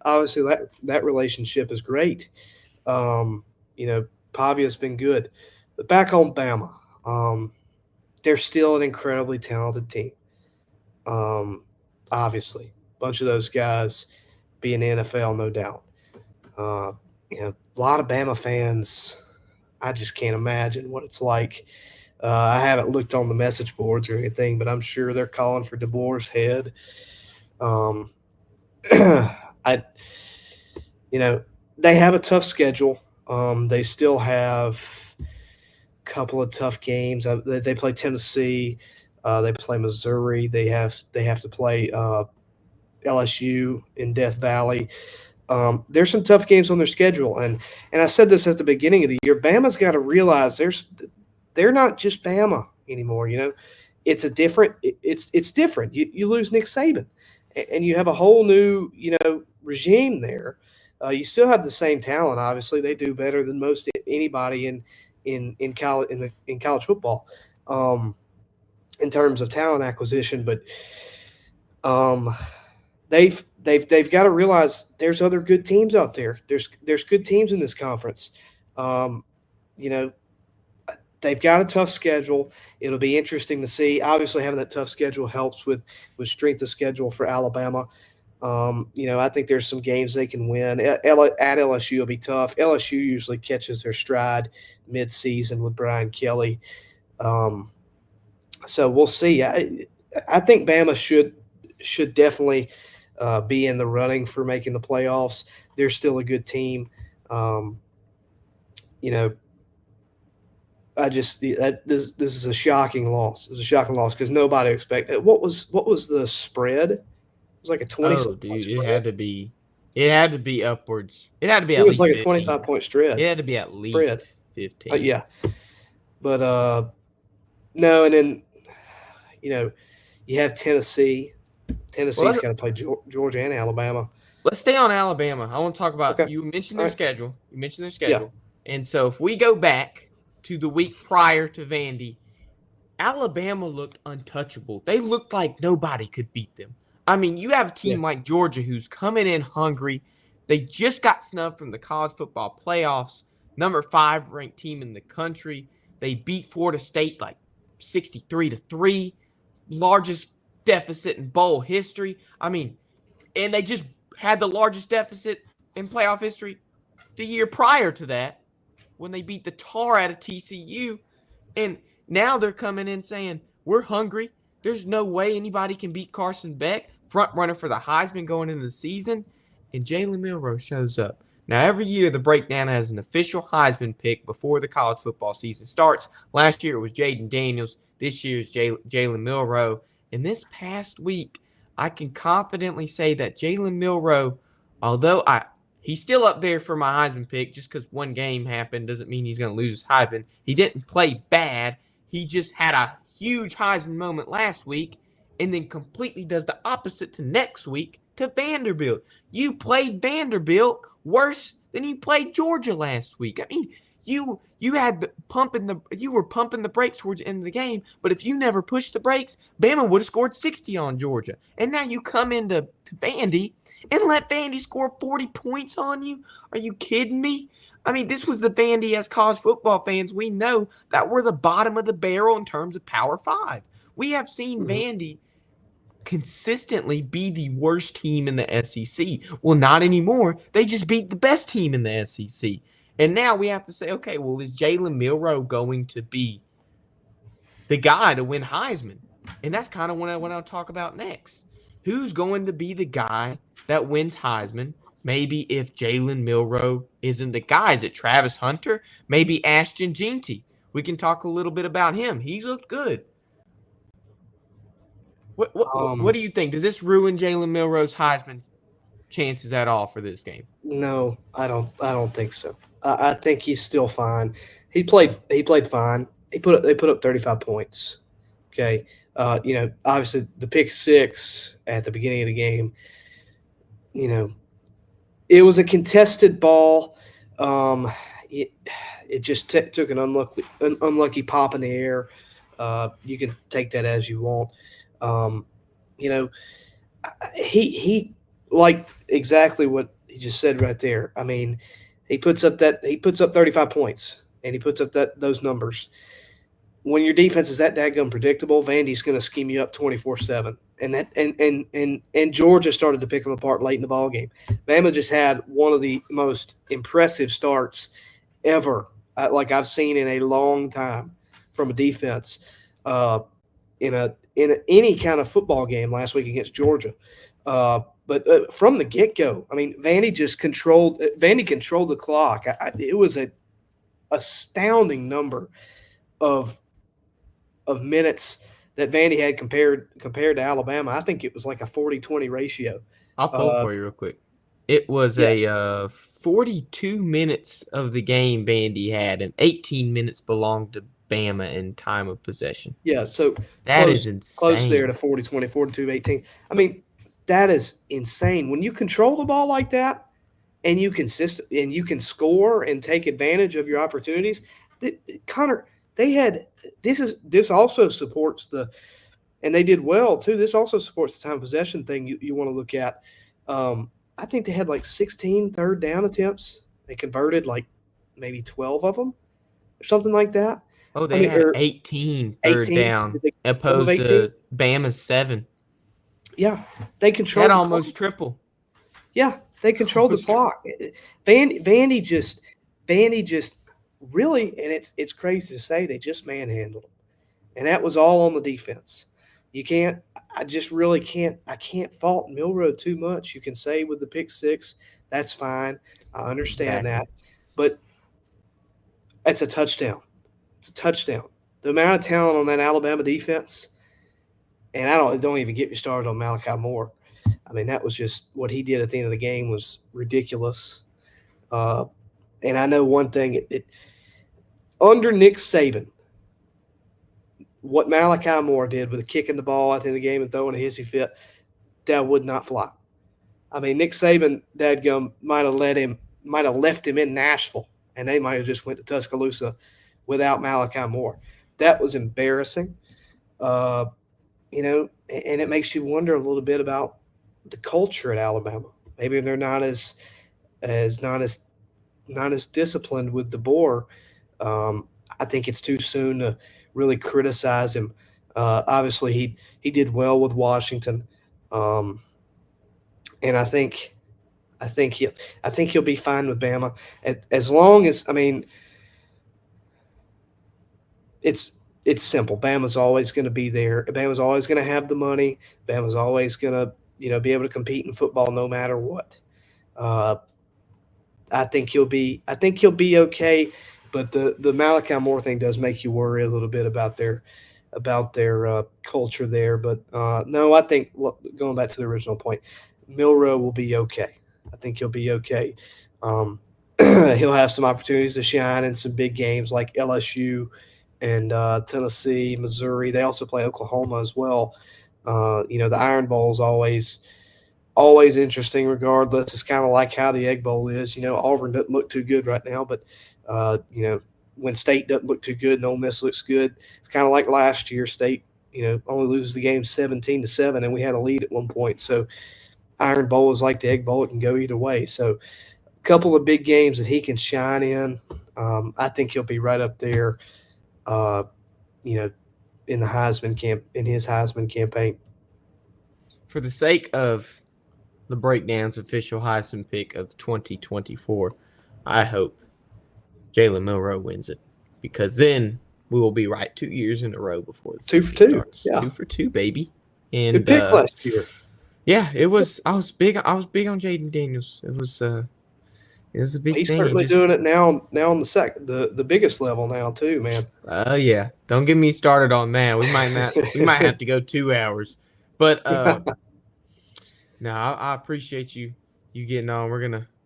[SPEAKER 2] obviously that relationship is great. Pavia's been good. But back on Bama, they're still an incredibly talented team. Obviously, a bunch of those guys be in the NFL, no doubt. A lot of Bama fans – I just can't imagine what it's like. I haven't looked on the message boards or anything, but I'm sure they're calling for DeBoer's head. They have a tough schedule. They still have a couple of tough games. They play Tennessee. They play Missouri. They have to play LSU in Death Valley. There's some tough games on their schedule, and I said this at the beginning of the year. Bama's got to realize they're not just Bama anymore. It's it's different. You lose Nick Saban, and you have a whole new regime there. You still have the same talent. Obviously, they do better than most anybody in college football, in terms of talent acquisition. But they've got to realize there's other good teams out there. There's good teams in this conference. You know, they've got a tough schedule. It'll be interesting to see. Obviously, having that tough schedule helps with strength of schedule for Alabama. I think there's some games they can win. At LSU will be tough. LSU usually catches their stride mid-season with Brian Kelly. So we'll see. I think Bama should definitely be in the running for making the playoffs. They're still a good team. This is a shocking loss. It was a shocking loss because nobody expected. What was the spread? It was like a 20.
[SPEAKER 1] Oh, dude, it had to be upwards. It had to be
[SPEAKER 2] It
[SPEAKER 1] at
[SPEAKER 2] was
[SPEAKER 1] least
[SPEAKER 2] like
[SPEAKER 1] 15.
[SPEAKER 2] a 25-point spread.
[SPEAKER 1] It had to be at least 15.
[SPEAKER 2] Yeah, but no, and then you have Tennessee. Tennessee's got to play Georgia and Alabama.
[SPEAKER 1] Let's stay on Alabama. I want to talk about you mentioned their schedule.
[SPEAKER 2] Yeah.
[SPEAKER 1] And so if we go back to the week prior to Vandy, Alabama looked untouchable. They looked like nobody could beat them. I mean, you have a team like Georgia who's coming in hungry. They just got snubbed from the college football playoffs, number 5 ranked team in the country. They beat Florida State like 63-3, largest deficit in bowl history. I mean, and they just had the largest deficit in playoff history the year prior to that when they beat the tar out of TCU. And now they're coming in saying, we're hungry. There's no way anybody can beat Carson Beck, front runner for the Heisman going into the season. And Jalen Milroe shows up. Now, every year the breakdown has an official Heisman pick before the college football season starts. Last year it was Jaden Daniels. This year is Jalen Milroe. And this past week, I can confidently say that Jalen Milroe, although he's still up there for my Heisman pick, just because one game happened doesn't mean he's going to lose his Heisman. He didn't play bad. He just had a huge Heisman moment last week and then completely does the opposite to next week to Vanderbilt. You played Vanderbilt worse than you played Georgia last week. I mean, you were pumping the brakes towards the end of the game, but if you never pushed the brakes, Bama would have scored 60 on Georgia. And now you come into Vandy and let Vandy score 40 points on you? Are you kidding me? I mean, this was the Vandy, as college football fans, we know that we're the bottom of the barrel in terms of Power 5. We have seen Vandy consistently be the worst team in the SEC. Well, not anymore. They just beat the best team in the SEC. And now we have to say, okay, well, is Jalen Milroe going to be the guy to win Heisman? And that's kind of what I'll talk about next. Who's going to be the guy that wins Heisman? Maybe if Jalen Milroe isn't the guy, is it Travis Hunter? Maybe Ashton Jeanty. We can talk a little bit about him. He's looked good. What do you think? Does this ruin Jalen Milroe's Heisman chances at all for this game?
[SPEAKER 2] No, I don't think so. I think he's still fine. He played fine. They put up 35 points. Okay. Obviously the pick 6 at the beginning of the game, it was a contested ball. It just took an unlucky pop in the air. You can take that as you want. He like exactly what he just said right there. I mean, he puts up 35 points and he puts up those numbers. When your defense is that daggum predictable, Vandy's going to scheme you up 24/7. And Georgia started to pick them apart late in the ball game. Bama just had one of the most impressive starts ever, like I've seen in a long time from a defense in any kind of football game last week against Georgia. But from the get-go, I mean, Vandy controlled the clock. It was an astounding number of minutes that Vandy had compared to Alabama. I think it was like a 40-20 ratio.
[SPEAKER 1] I'll pull for you real quick. It was a 42 minutes of the game Vandy had, and 18 minutes belonged to Bama in time of possession.
[SPEAKER 2] Yeah, so
[SPEAKER 1] That is insane.
[SPEAKER 2] Close there to 40-20, 42-18. I mean, that is insane. When you control the ball like that and you can score and take advantage of your opportunities, Connor, this also supports and they did well too. This also supports the time of possession thing you want to look at. I think they had like 16 third down attempts. They converted like maybe 12 of them or something like that.
[SPEAKER 1] Oh, they had 18 third
[SPEAKER 2] 18?
[SPEAKER 1] down opposed to Bama's 7.
[SPEAKER 2] Yeah, they controlled
[SPEAKER 1] That almost triple.
[SPEAKER 2] Yeah, they controlled the clock. Vandy just really, and it's crazy to say, they just manhandled them, and that was all on the defense. You can't. I just really can't. I can't fault Milroe too much. You can say with the pick six, that's fine. I understand that, but it's a touchdown. It's a touchdown. The amount of talent on that Alabama defense, and don't even get me started on Malachi Moore. I mean, that was just what he did at the end of the game was ridiculous. And I know one thing: under Nick Saban, what Malachi Moore did with kicking the ball at the end of the game and throwing a hissy fit, that would not fly. I mean, Nick Saban, dadgum, might have left him in Nashville, and they might have just went to Tuscaloosa without Malachi Moore. That was embarrassing. And it makes you wonder a little bit about the culture at Alabama. Maybe they're not as disciplined with DeBoer. I think it's too soon to really criticize him. Obviously, he did well with Washington, and I think he'll be fine with Bama as long as it's simple. Bama's always going to be there. Bama's always going to have the money. Bama's always going to be able to compete in football no matter what. I think he'll be okay. But the Malachi Moore thing does make you worry a little bit about their culture there. But no, I think going back to the original point, Milroe will be okay. I think he'll be okay. He'll have some opportunities to shine in some big games like LSU and Tennessee, Missouri. They also play Oklahoma as well. The Iron Bowl is always interesting regardless. It's kind of like how the Egg Bowl is. Auburn doesn't look too good right now, but when State doesn't look too good and Ole Miss looks good, it's kind of like last year. State, only loses the game 17-7, and we had a lead at one point. So Iron Bowl is like the Egg Bowl; it can go either way. So a couple of big games that he can shine in. I think he'll be right up there. In the his Heisman campaign.
[SPEAKER 1] For the sake of the breakdown's official Heisman pick of 2024, I hope Jalen Milroe wins it, because then we will be right 2 years in a row before the season starts.
[SPEAKER 2] Yeah.
[SPEAKER 1] 2 for 2, baby. And
[SPEAKER 2] good pick last year.
[SPEAKER 1] Yeah, it was. I was big on Jaden Daniels. It was a big
[SPEAKER 2] He's
[SPEAKER 1] thing.
[SPEAKER 2] certainly doing it now on the biggest level now too, man.
[SPEAKER 1] Yeah. Don't get me started on that. We might have to go 2 hours. But no, I appreciate you getting on. We're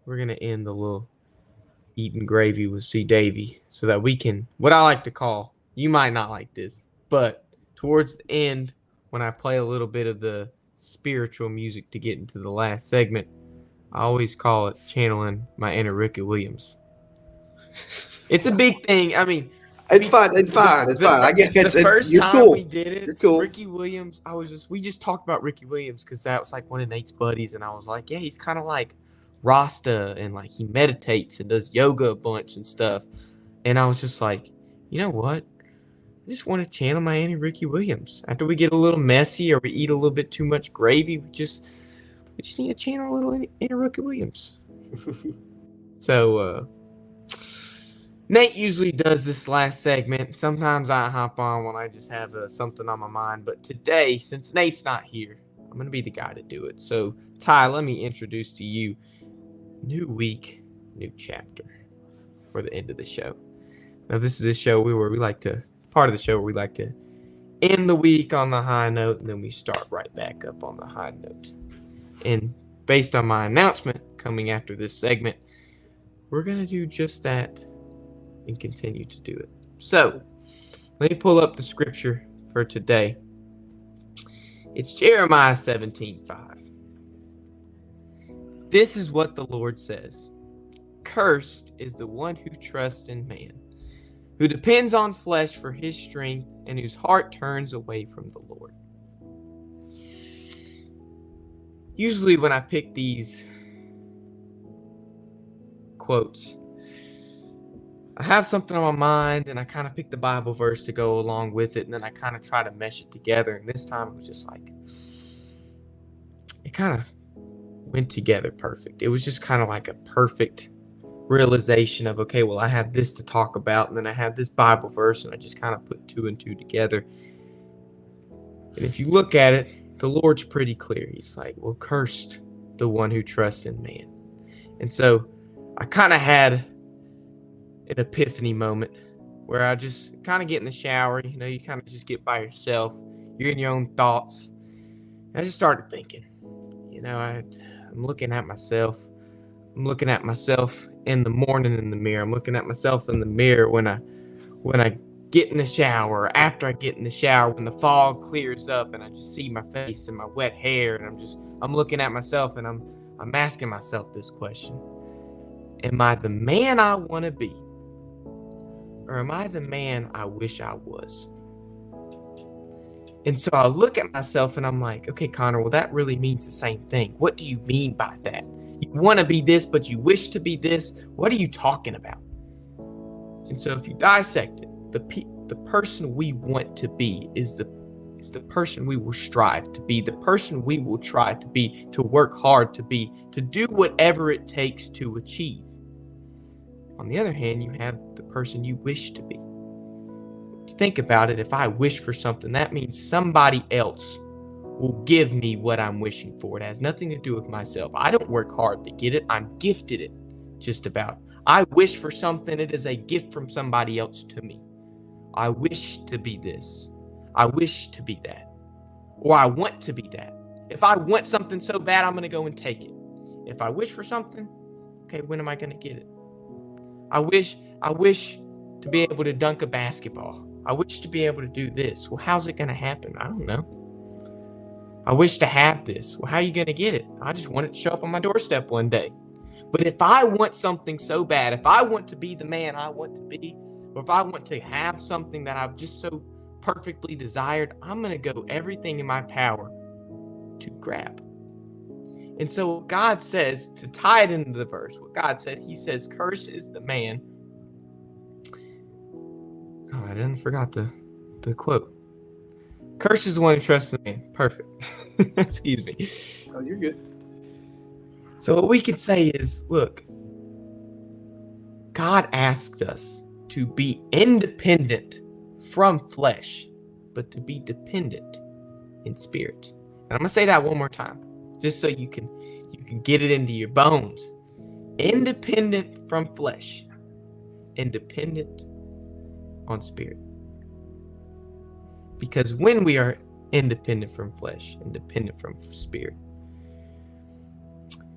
[SPEAKER 1] gonna end the little eating gravy with C. Davy so that we can, what I like to call, you might not like this, but towards the end, when I play a little bit of the spiritual music to get into the last segment, I always call it channeling my inner Ricky Williams. It's a big thing. I mean,
[SPEAKER 2] it's fine. It's fine. I get it.
[SPEAKER 1] The first time we did it,
[SPEAKER 2] you're cool.
[SPEAKER 1] Ricky Williams, we just talked about Ricky Williams because that was like one of Nate's buddies, and I was like, yeah, he's kind of like Rasta, and like he meditates and does yoga a bunch and stuff. And I was just like, you know what? I just want to channel my Annie Ricky Williams. After we get a little messy or we eat a little bit too much gravy, we just need to channel a little Annie Ricky Williams. So Nate usually does this last segment. Sometimes I hop on when I just have something on my mind. But today, since Nate's not here, I'm going to be the guy to do it. So, Ty, let me introduce to you new week, new chapter for the end of the show. Now, this is a show where we like to, part of the show where we like to end the week on the high note, and then we start right back up on the high note. And based on my announcement coming after this segment, we're going to do just that and continue to do it. So, let me pull up the scripture for today. It's Jeremiah 17:5. This is what the Lord says. Cursed is the one who trusts in man, who depends on flesh for his strength, and whose heart turns away from the Lord. Usually when I pick these quotes, I have something on my mind and I kind of pick the Bible verse to go along with it, and then I kind of try to mesh it together. And this time it was just like, it kind of went together perfect. It was just kind of like a perfect realization of, okay, well, I have this to talk about, and then I have this Bible verse, and I just kind of put two and two together. And if you look at it, the Lord's pretty clear. He's like, well, cursed the one who trusts in man. And so I kind of had an epiphany moment where I just kind of get in the shower. You know, you kind of just get by yourself. You're in your own thoughts. And I just started thinking, you know, I'm looking at myself. I'm looking at myself in the morning in the mirror. I'm looking at myself in the mirror when I get in the shower, after I get in the shower, when the fog clears up and I just see my face and my wet hair, and I'm looking at myself and I'm asking myself this question. Am I the man I want to be? Or am I the man I wish I was? And so I look at myself and I'm like, okay, Connor, well, that really means the same thing. What do you mean by that? You want to be this, but you wish to be this? What are you talking about? And so if you dissect it, the person we want to be is the person we will strive to be, the person we will try to be, to work hard to be, to do whatever it takes to achieve. On the other hand, you have the person you wish to be. Think about it. If I wish for something, that means somebody else will give me what I'm wishing for. It has nothing to do with myself. I don't work hard to get it. I'm gifted it, just about. I wish for something. It is a gift from somebody else to me. I wish to be this. I wish to be that. Or I want to be that. If I want something so bad, I'm going to go and take it. If I wish for something, okay, when am I going to get it? I wish to be able to dunk a basketball. I wish to be able to do this. Well, how's it going to happen? I don't know. I wish to have this. Well, how are you going to get it? I just want it to show up on my doorstep one day. But if I want something so bad, if I want to be the man I want to be, or if I want to have something that I've just so perfectly desired, I'm going to go everything in my power to grab. And so what God says, to tie it into the verse, what God said, he says, curse is the man. Oh, I didn't forgot the quote. Curse is the one who trusts in man. Perfect. Excuse me.
[SPEAKER 2] Oh, you're good.
[SPEAKER 1] So what we can say is, look, God asked us to be independent from flesh, but to be dependent in spirit. And I'm going to say that one more time, just so you can get it into your bones. Independent from flesh, independent on spirit. Because when we are independent from flesh, independent from spirit,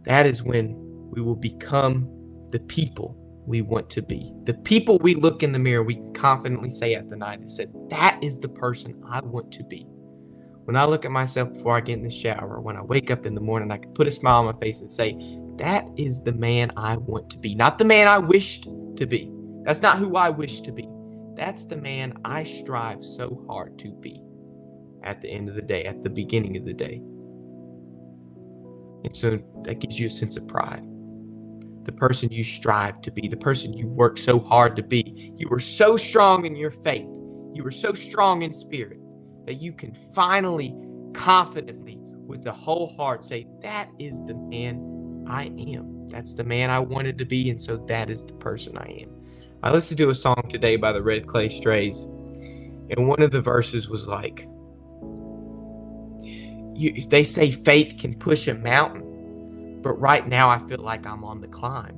[SPEAKER 1] that is when we will become the people we want to be. The people we look in the mirror, we can confidently say at the night and say, that is the person I want to be. When I look at myself before I get in the shower, when I wake up in the morning, I can put a smile on my face and say, that is the man I want to be. Not the man I wished to be. That's not who I wish to be. That's the man I strive so hard to be at the end of the day, at the beginning of the day. And so that gives you a sense of pride. The person you strive to be, the person you work so hard to be. You were so strong in your faith. You were so strong in spirit that you can finally, confidently, with the whole heart say, that is the man I am. That's the man I wanted to be, and so that is the person I am. I listened to a song today by the Red Clay Strays, and one of the verses was like, they say faith can push a mountain, but right now I feel like I'm on the climb.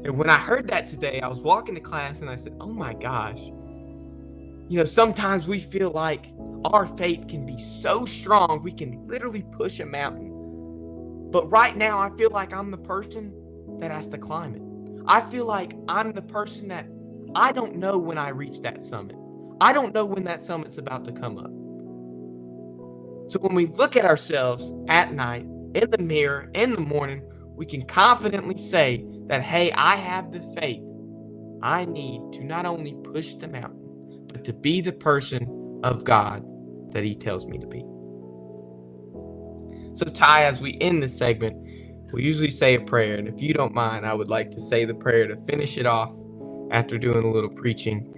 [SPEAKER 1] And when I heard that today, I was walking to class and I said, oh my gosh, you know, sometimes we feel like our faith can be so strong, we can literally push a mountain. But right now, I feel like I'm the person that has to climb it. I feel like I'm the person that I don't know when I reach that summit. I don't know when that summit's about to come up. So when we look at ourselves at night, in the mirror, in the morning, we can confidently say that, hey, I have the faith I need to not only push the mountain, but to be the person of God that He tells me to be. So Ty, as we end this segment, we usually say a prayer. And if you don't mind, I would like to say the prayer to finish it off after doing a little preaching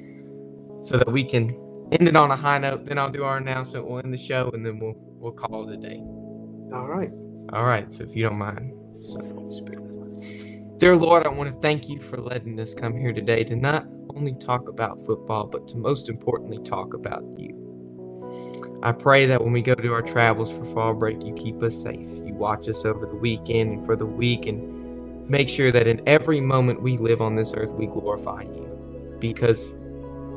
[SPEAKER 1] so that we can end it on a high note. Then I'll do our announcement. We'll end the show, and then we'll call it a day.
[SPEAKER 2] All right.
[SPEAKER 1] All right. So if you don't mind. Sorry, Holy Spirit. Dear Lord, I want to thank you for letting us come here today to not only talk about football, but to most importantly talk about you. I pray that when we go to our travels for fall break, you keep us safe. You watch us over the weekend and for the week, and make sure that in every moment we live on this earth, we glorify you. Because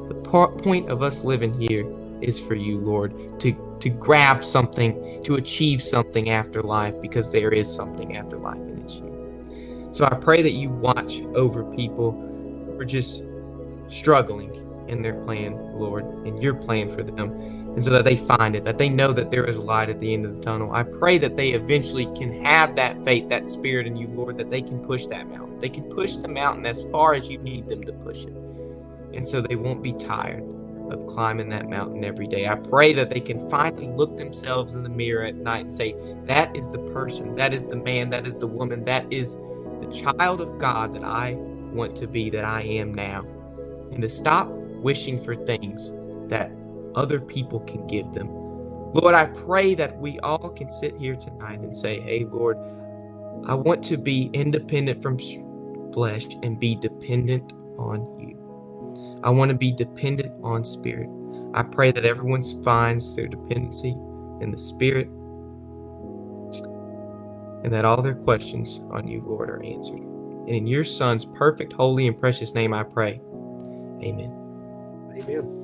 [SPEAKER 1] the point of us living here is for you, Lord, to grab something, to achieve something after life, because there is something after life, and it's you. So I pray that you watch over people who are just struggling in their plan, Lord, and your plan for them, and so that they find it, that they know that there is light at the end of the tunnel. I pray that they eventually can have that faith, that spirit in you, Lord, that they can push that mountain. They can push the mountain as far as you need them to push it, and so they won't be tired of climbing that mountain every day. I pray that they can finally look themselves in the mirror at night and say, that is the person, that is the man, that is the woman, that is the child of God that I want to be, that I am now. And to stop wishing for things that other people can give them. Lord, I pray that we all can sit here tonight and say, hey, Lord, I want to be independent from flesh and be dependent on you. I want to be dependent on spirit. I pray that everyone finds their dependency in the spirit, and that all their questions on you, Lord, are answered. And in your Son's perfect, holy, and precious name I pray. Amen.
[SPEAKER 2] Amen.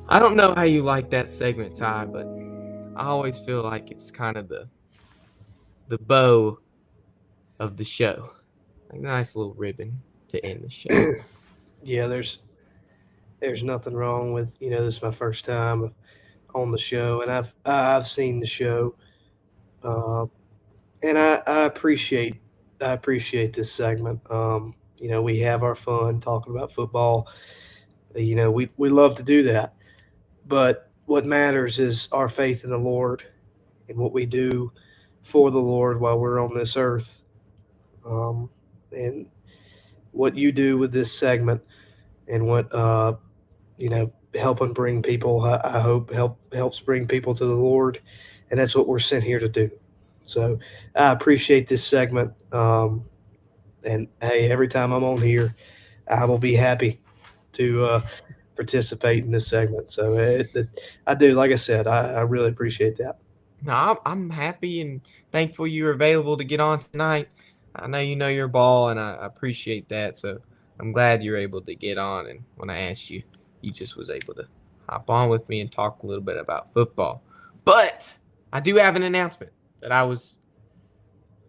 [SPEAKER 1] I don't know how you like that segment, Ty, but I always feel like it's kind of the bow of the show. Like a nice little ribbon to end the show.
[SPEAKER 2] Yeah, there's nothing wrong with, this is my first time on the show, and I've seen the show, and I appreciate this segment. We have our fun talking about football. We love to do that, but what matters is our faith in the Lord and what we do for the Lord while we're on this earth. And what you do with this segment, and what helping bring people, I hope helps bring people to the Lord, and that's what we're sent here to do. So I appreciate this segment, and hey, every time I'm on here, I will be happy to participate in this segment. So I do, like I said, I really appreciate that.
[SPEAKER 1] No, I'm happy and thankful you were available to get on tonight. I know you know your ball, and I appreciate that. So I'm glad you're able to get on. And when I asked you, you just was able to hop on with me and talk a little bit about football. But I do have an announcement that I was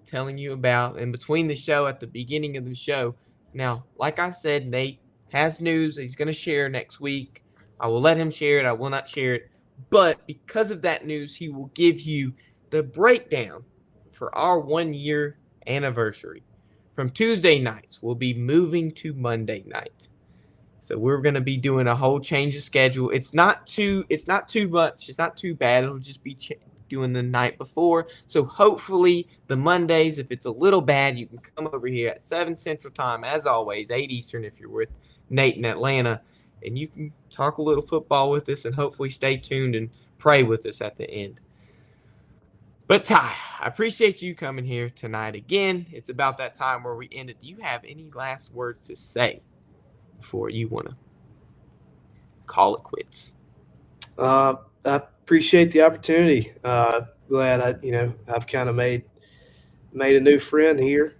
[SPEAKER 1] telling you about in between the show, at the beginning of the show. Now, like I said, Nate has news he's going to share next week. I will let him share it. I will not share it. But because of that news, he will give you the breakdown for our 1-year anniversary. From Tuesday nights, we'll be moving to Monday night. So we're going to be doing a whole change of schedule. It's not too much. It's not too bad. It'll just be doing the night before. So hopefully the Mondays, if it's a little bad, you can come over here at 7 Central Time, as always, 8 Eastern if you're with Nate in Atlanta, and you can talk a little football with us and hopefully stay tuned and pray with us at the end. But Ty, I appreciate you coming here tonight again. It's about that time where we end it. Do you have any last words to say before you want to call it quits?
[SPEAKER 2] I appreciate the opportunity. Glad I've kind of made a new friend here.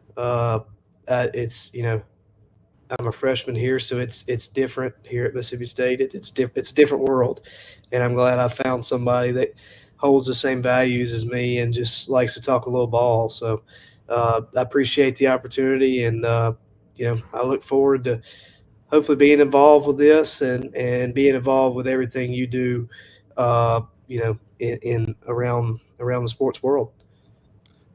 [SPEAKER 2] It's I'm a freshman here, so it's different here at Mississippi State. It's a different world, and I'm glad I found somebody that holds the same values as me and just likes to talk a little ball. So I appreciate the opportunity, and I look forward to hopefully being involved with this and being involved with everything you do, in around the sports world.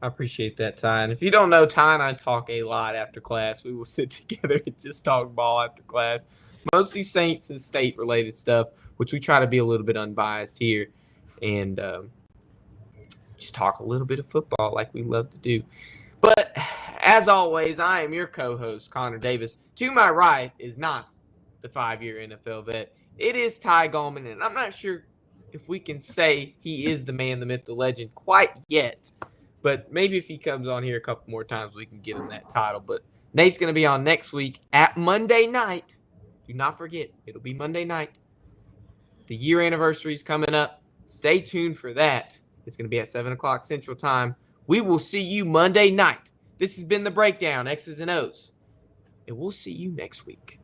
[SPEAKER 1] I appreciate that, Ty. And if you don't know, Ty and I talk a lot after class. We will sit together and just talk ball after class, mostly Saints and state related stuff, which we try to be a little bit unbiased here, and just talk a little bit of football like we love to do. But as always, I am your co-host, Connor Davis. To my right is not the 5-year NFL vet. It is Ty Gallman, and I'm not sure if we can say he is the man, the myth, the legend quite yet. But maybe if he comes on here a couple more times, we can get him that title. But Nate's going to be on next week at Monday night. Do not forget, it'll be Monday night. The year anniversary is coming up. Stay tuned for that. It's going to be at 7 o'clock Central Time. We will see you Monday night. This has been The Breakdown, X's and O's. And we'll see you next week.